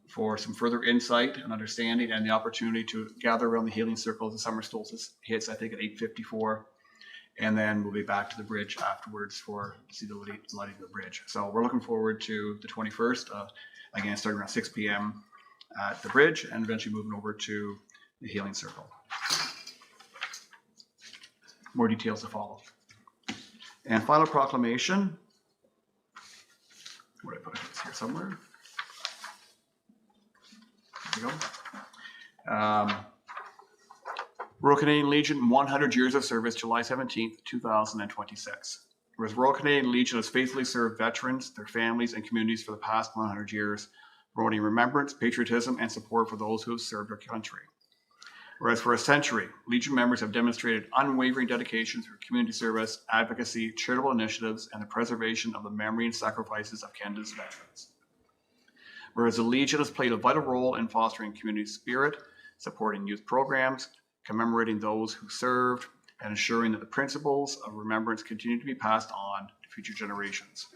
for some further insight and understanding, and the opportunity to gather around the Healing Circle as the summer solstice hits, I think, at 8:54. And then we'll be back to the bridge afterwards to see the lighting of the bridge. So we're looking forward to the 21st, again, starting around 6 p.m. at the bridge, and eventually moving over to the Healing Circle. More details to follow. And final proclamation. Where did I put it? It's here somewhere. There we go. Royal Canadian Legion 100 years of service, July 17th, 2026. Whereas Royal Canadian Legion has faithfully served veterans, their families, and communities for the past 100 years, promoting remembrance, patriotism, and support for those who have served our country. Whereas for a century, Legion members have demonstrated unwavering dedication through community service, advocacy, charitable initiatives, and the preservation of the memory and sacrifices of Canada's veterans. Whereas the Legion has played a vital role in fostering community spirit, supporting youth programs, commemorating those who served, and ensuring that the principles of remembrance continue to be passed on to future generations.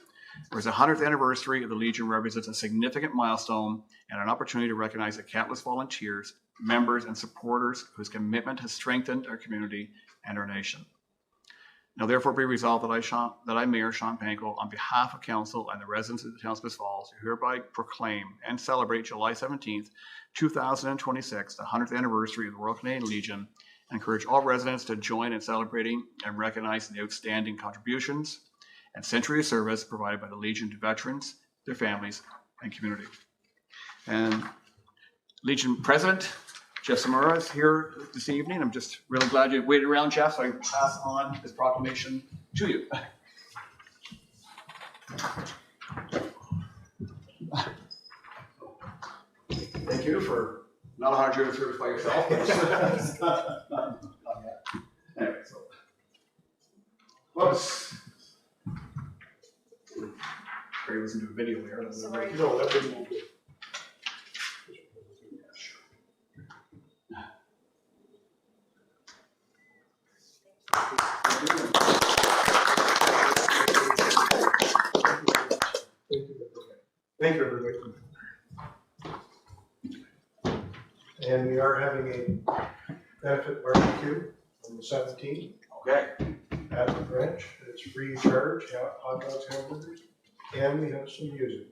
Whereas the 100th anniversary of the Legion represents a significant milestone and an opportunity to recognize the countless volunteers, members, and supporters whose commitment has strengthened our community and our nation. Now therefore be resolved that I, Mayor Sean Panko, on behalf of council and the residents of the town of Smith Falls, hereby proclaim and celebrate July 17th, 2026, the 100th anniversary of the Royal Canadian Legion, and encourage all residents to join in celebrating and recognizing the outstanding contributions and century of service provided by the Legion to veterans, their families, and community. And Legion President Jeff Samura is here this evening. I'm just really glad you waited around, Jeff, so I can pass on this proclamation to you. Thank you for not 100 years of service by yourself. Anyway, so. Whoops. Great, listen to a video here. Sorry. No, that wouldn't be good. Thank you, everybody. And we are having a benefit barbecue on the 17th. Okay. At the branch. It's free of charge, hot dogs, hamburgers, and we have some music.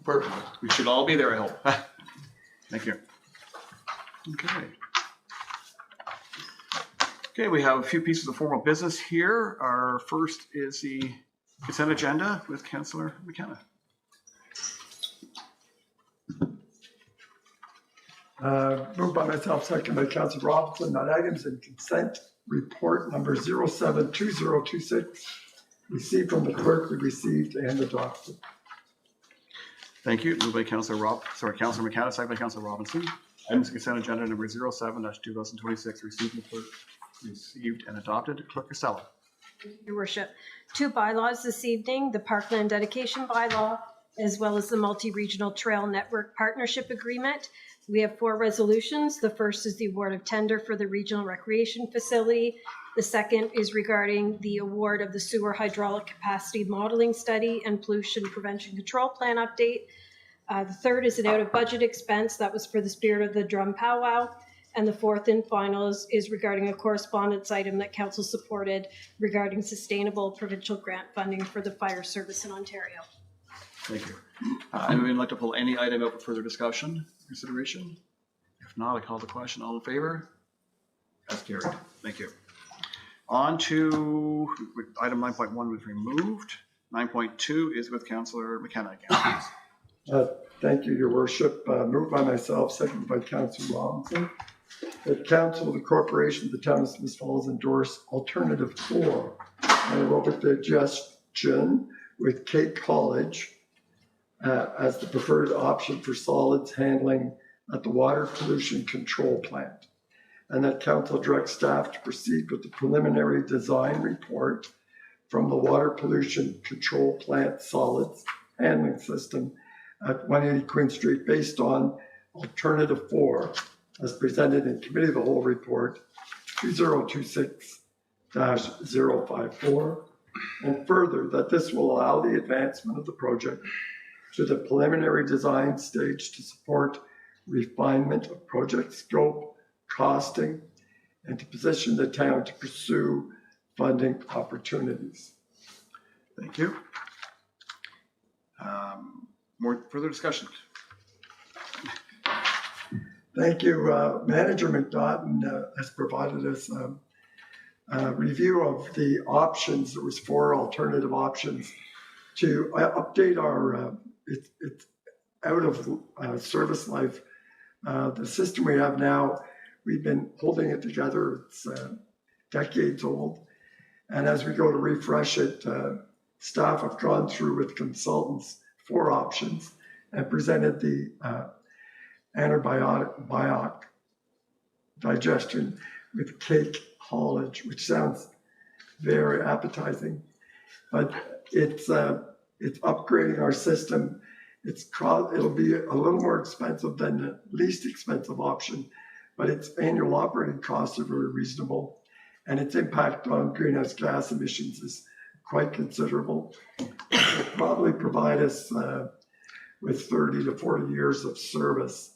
Perfect. We should all be there, I hope. Thank you. Okay. Okay, we have a few pieces of formal business here. Our first is the consent agenda with Councillor McKenna. Moved by myself, second by Councillor Robinson, that items in consent report number 072026 received from the clerk, be received and adopted. Thank you. Moved by Councillor McKenna, second by Councillor Robinson. Items in consent agenda number 07-2026 received and adopted. Clerk Costello. Your worship, 2 bylaws this evening, the Parkland Dedication Bylaw, as well as the Multi-Regional Trail Network Partnership Agreement. We have 4 resolutions. The first is the award of tender for the Regional Recreation Facility. The second is regarding the award of the Sewer Hydraulic Capacity Modeling Study and Pollution Prevention Control Plan update. The third is an out-of-budget expense that was for the Spirit of the Drum Powwow. And the fourth and final is regarding a correspondence item that council supported regarding sustainable provincial grant funding for the fire service in Ontario. Thank you. Anyone like to pull any item out for further discussion, consideration? If not, I call the question. All in favor? That's carried. Thank you. On to item 9.1 was removed. 9.2 is with Councillor McKenna again. Thank you, Your Worship. Moved by myself, seconded by Councillor Robinson. That Council of the Corporation of the Town of Smith Falls endorse Alternative 4, anaerobic digestion with Cape College as the preferred option for solids handling at the Water Pollution Control Plant. And that Council directs staff to proceed with the preliminary design report from the Water Pollution Control Plant solids handling system at 180 Queen Street based on Alternative 4 as presented in Committee of the Whole Report 2026-054, and further that this will allow the advancement of the project to the preliminary design stage to support refinement of project scope, costing, and to position the town to pursue funding opportunities. Thank you. More further discussion? Thank you. Manager McNaughton has provided us a review of the options. There was 4 alternative options to update our, it's out of service life. The system we have now, we've been holding it together. It's decades old. And as we go to refresh it, staff have gone through with consultants 4 options and presented the anaerobic digestion with Cape College, which sounds very appetizing, but it's upgrading our system. It'll be a little more expensive than the least expensive option, but its annual operating costs are very reasonable, and its impact on greenhouse gas emissions is quite considerable. It will probably provide us with 30 to 40 years of service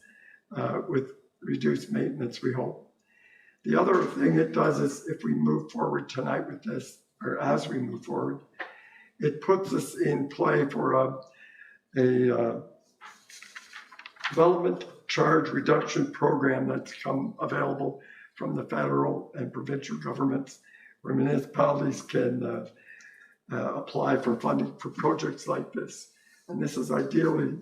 with reduced maintenance, we hope. The other thing it does is if we move forward tonight with this, or as we move forward, it puts us in play for a development charge reduction program that's come available from the federal and provincial governments, where municipalities can apply for funding for projects like this. And this is ideally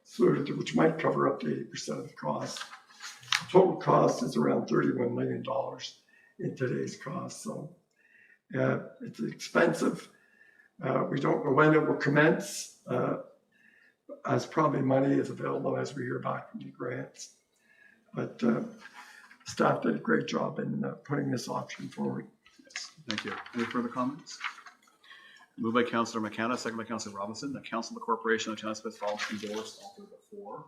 suited to, which might cover up to 80% of the cost. Total cost is around $31 million in today's cost. So it's expensive. We don't know when it will commence, as probably money is available as we hear back from the grants. But staff did a great job in putting this option forward. Yes, thank you. Any further comments? Moved by Councillor McKenna, second by Councillor Robinson, that Council of the Corporation of Town of Smith Falls endorse Alberta 4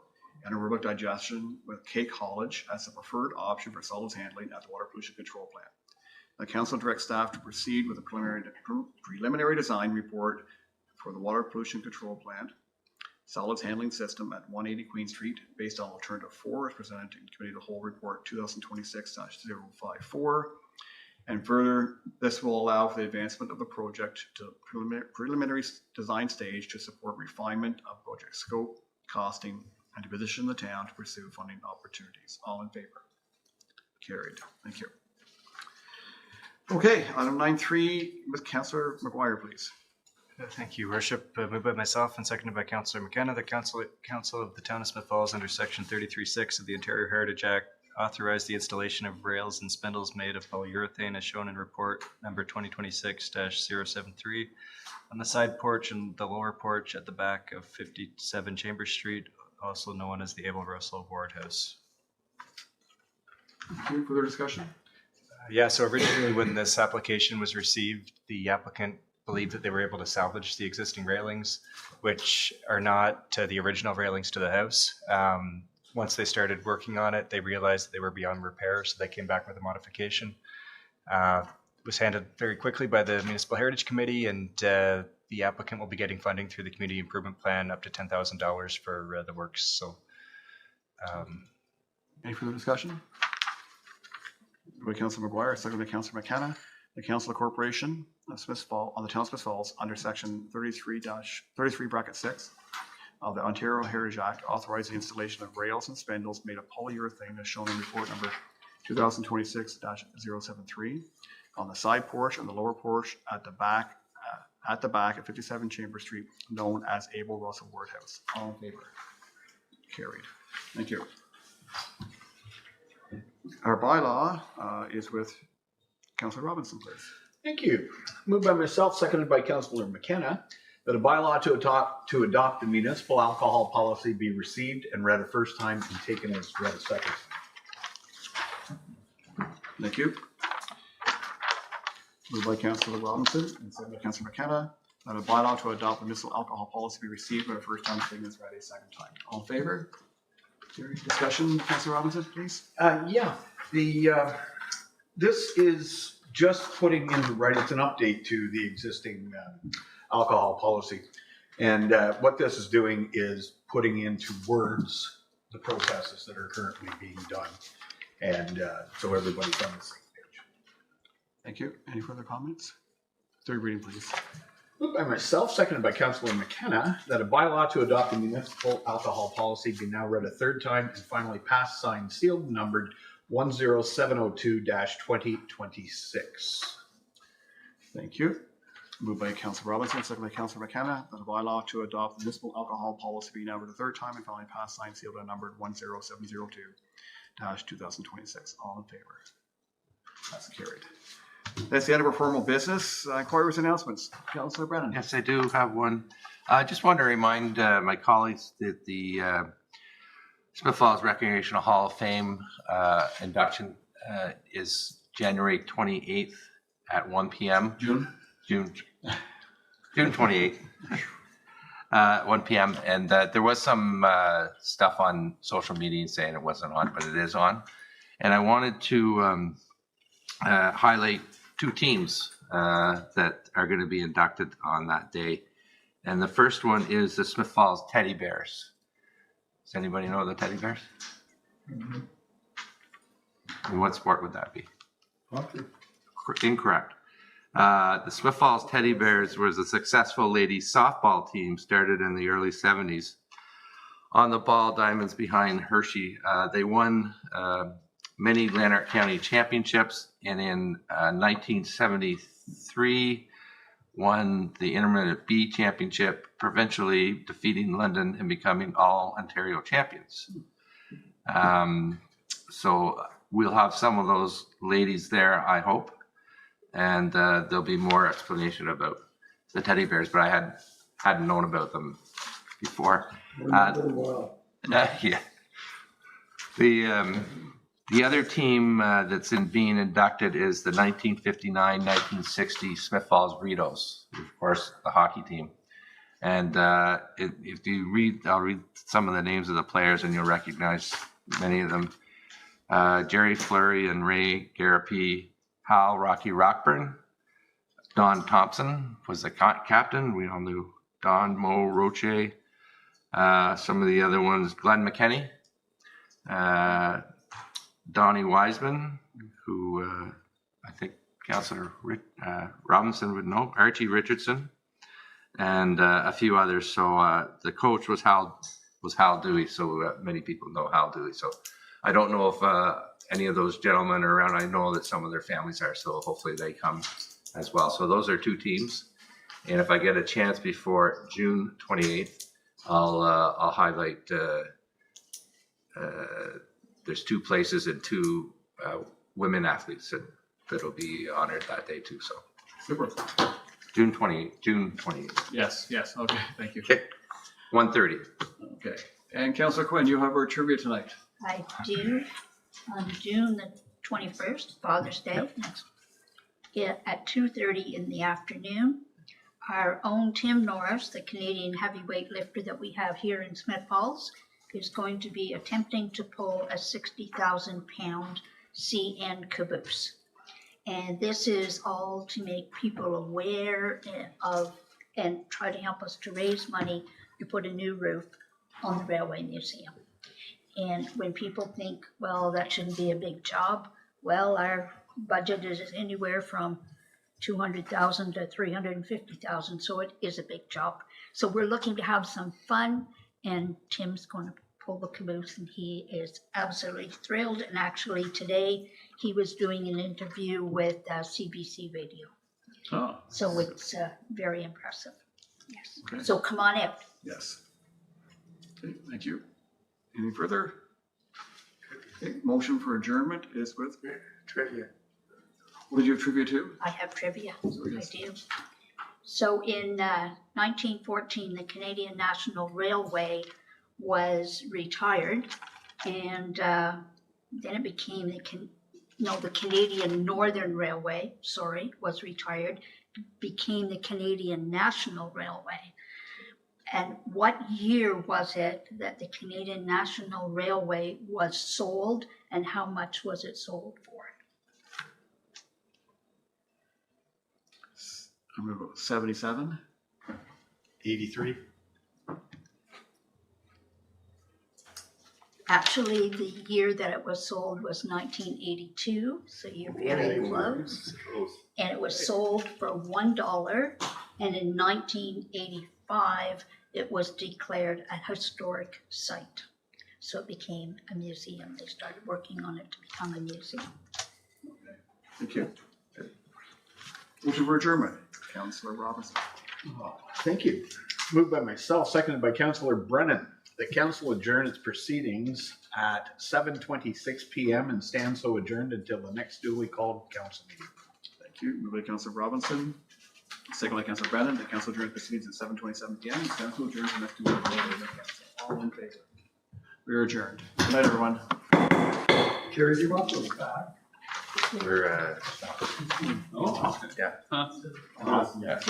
anaerobic digestion with Cake Haulage as the preferred option for solids handling at the Water Pollution Control Plant. The council directs staff to proceed with the preliminary design report for the Water Pollution Control Plant solids handling system at 180 Queen Street based on alternative 4 as presented in Committee of the Whole Report 2026-054. And further, this will allow for the advancement of the project to preliminary design stage to support refinement of project scope, costing, and to position the town to pursue funding opportunities. All in favor? Carried. Thank you. Okay, item 9.3 with Councillor McGuire, please. Thank you, Worship. Moved by myself and seconded by Councillor McKenna. The Council of the Town of Smith Falls, under Section 33.6 of the Ontario Heritage Act, authorized the installation of rails and spindles made of polyurethane as shown in report number 2026-073 on the side porch and the lower porch at the back of 57 Chambers Street, also known as the Abel Russell Ward House. Any further discussion? Yeah, so originally when this application was received, the applicant believed that they were able to salvage the existing railings, which are not the original railings to the house. Once they started working on it, they realized that they were beyond repair, so they came back with a modification. It was handled very quickly by the Municipal Heritage Committee, and the applicant will be getting funding through the Community Improvement Plan up to $10,000 for the works. So, any further discussion? By Councillor McGuire, second by Councillor McKenna. The Council of Corporation of Smith Falls, on the Town of Smith Falls, under Section 33-6 of the Ontario Heritage Act, authorizing the installation of rails and spindles made of polyurethane as shown in report number 2026-073 on the side porch and the lower porch at the back at 57 Chambers Street, known as Abel Russell Ward House. All in favor? Carried. Thank you. Our bylaw is with Councillor Robinson, please. Thank you. Moved by myself, seconded by Councillor McKenna, that a bylaw to adopt the municipal alcohol policy be received and read a first time and taken as read a second time. Thank you. Moved by Councillor Robinson and seconded by Councillor McKenna, that a bylaw to adopt the municipal alcohol policy be received and a first time, taken as read a second time. All in favor? Discussion, Councillor Robinson, please. Yeah, this is just putting into writing, it's an update to the existing alcohol policy. And what this is doing is putting into words the processes that are currently being done. And so everybody's on the same page. Thank you. Any further comments? Third reading, please. Moved by myself, seconded by Councillor McKenna, that a bylaw to adopt the municipal alcohol policy be now read a third time and finally passed, signed, sealed, and numbered 10702-2026. Thank you. Moved by Councillor Robinson, seconded by Councillor McKenna, that a bylaw to adopt the municipal alcohol policy be now read a third time and finally passed, signed, sealed, and numbered 10702-2026. All in favor? That's carried. That's the end of our formal business. Inquiries, announcements. Councillor Brennan. Yes, I do have one. I just want to remind my colleagues that the Smith Falls Recreational Hall of Fame induction is January 28th at 1 p.m. June 28th. 1 p.m. And there was some stuff on social media saying it wasn't on, but it is on. And I wanted to highlight 2 teams that are going to be inducted on that day. And the first one is the Smith Falls Teddy Bears. Does anybody know the Teddy Bears? Mhm. And what sport would that be? Hockey. Incorrect. The Smith Falls Teddy Bears was a successful ladies softball team started in the early 70s on the ball diamonds behind Hershey. They won many Lanark County championships, and in 1973 won the Intermediate B championship, provincially defeating London and becoming all Ontario champions. So we'll have some of those ladies there, I hope. And there'll be more explanation about the teddy bears, but I hadn't known about them before. Remember them well. Yeah. The other team that's being inducted is the 1959-1960 Smith Falls Ritos, of course, the hockey team. And if you read, I'll read some of the names of the players, and you'll recognize many of them. Jerry Fleury and Ray Garapi, Hal Rocky Rockburn, Don Thompson was the captain. We all knew Don, Mo Roche. Some of the other ones, Glenn McKenney, Donnie Wiseman, who I think Councillor Robinson would know, Archie Richardson, and a few others. So the coach was Hal Dewey, so many people know Hal Dewey. So I don't know if any of those gentlemen are around. I know that some of their families are, so hopefully they come as well. So those are 2 teams. And if I get a chance before June 28th, I'll highlight there's 2 places and 2 women athletes that'll be honored that day too. So Super. June 28th. Yes, okay, thank you. Okay, 1:30. Okay, and Councillor Quinn, you have our trivia tonight. I do. On June the 21st, Father's Day, at 2:30 in the afternoon, our own Tim Norris, the Canadian heavyweight lifter that we have here in Smith Falls, is going to be attempting to pull a 60,000-pound CN caboose. And this is all to make people aware of and try to help us to raise money to put a new roof on the Railway Museum. And when people think, well, that shouldn't be a big job, well, our budget is anywhere from $200,000 to $350,000, so it is a big job. So we're looking to have some fun, and Tim's going to pull the caboose, and he is absolutely thrilled. And actually today he was doing an interview with CBC Radio. Oh. So it's very impressive. Yes. Okay. So come on out. Yes. Okay, thank you. Any further? Okay, motion for adjournment is with Trivia. What did you have trivia to? I have trivia. So yes. I do. So in 1914, the Canadian National Railway was retired, and then it became the Canadian Northern Railway, was retired, became the Canadian National Railway. And what year was it that the Canadian National Railway was sold, and how much was it sold for? I'm going to go 77. 83. Actually, the year that it was sold was 1982, so you're very close. And it was sold for $1, and in 1985, it was declared a historic site. So it became a museum. They started working on it to become a museum. Thank you. Motion for adjournment. Councillor Robinson. Thank you. Moved by myself, seconded by Councillor Brennan. The council adjourned its proceedings at 7:26 p.m. and stands so adjourned until the next duly called council meeting. Thank you. Moved by Councillor Robinson. Second by Councillor Brennan. The council adjourned proceedings at 7:27 p.m. Council adjourns the next duly called council. All in favor? We are adjourned. Good night, everyone. Carrie, do you want those back? We're Oh, yeah. yeah.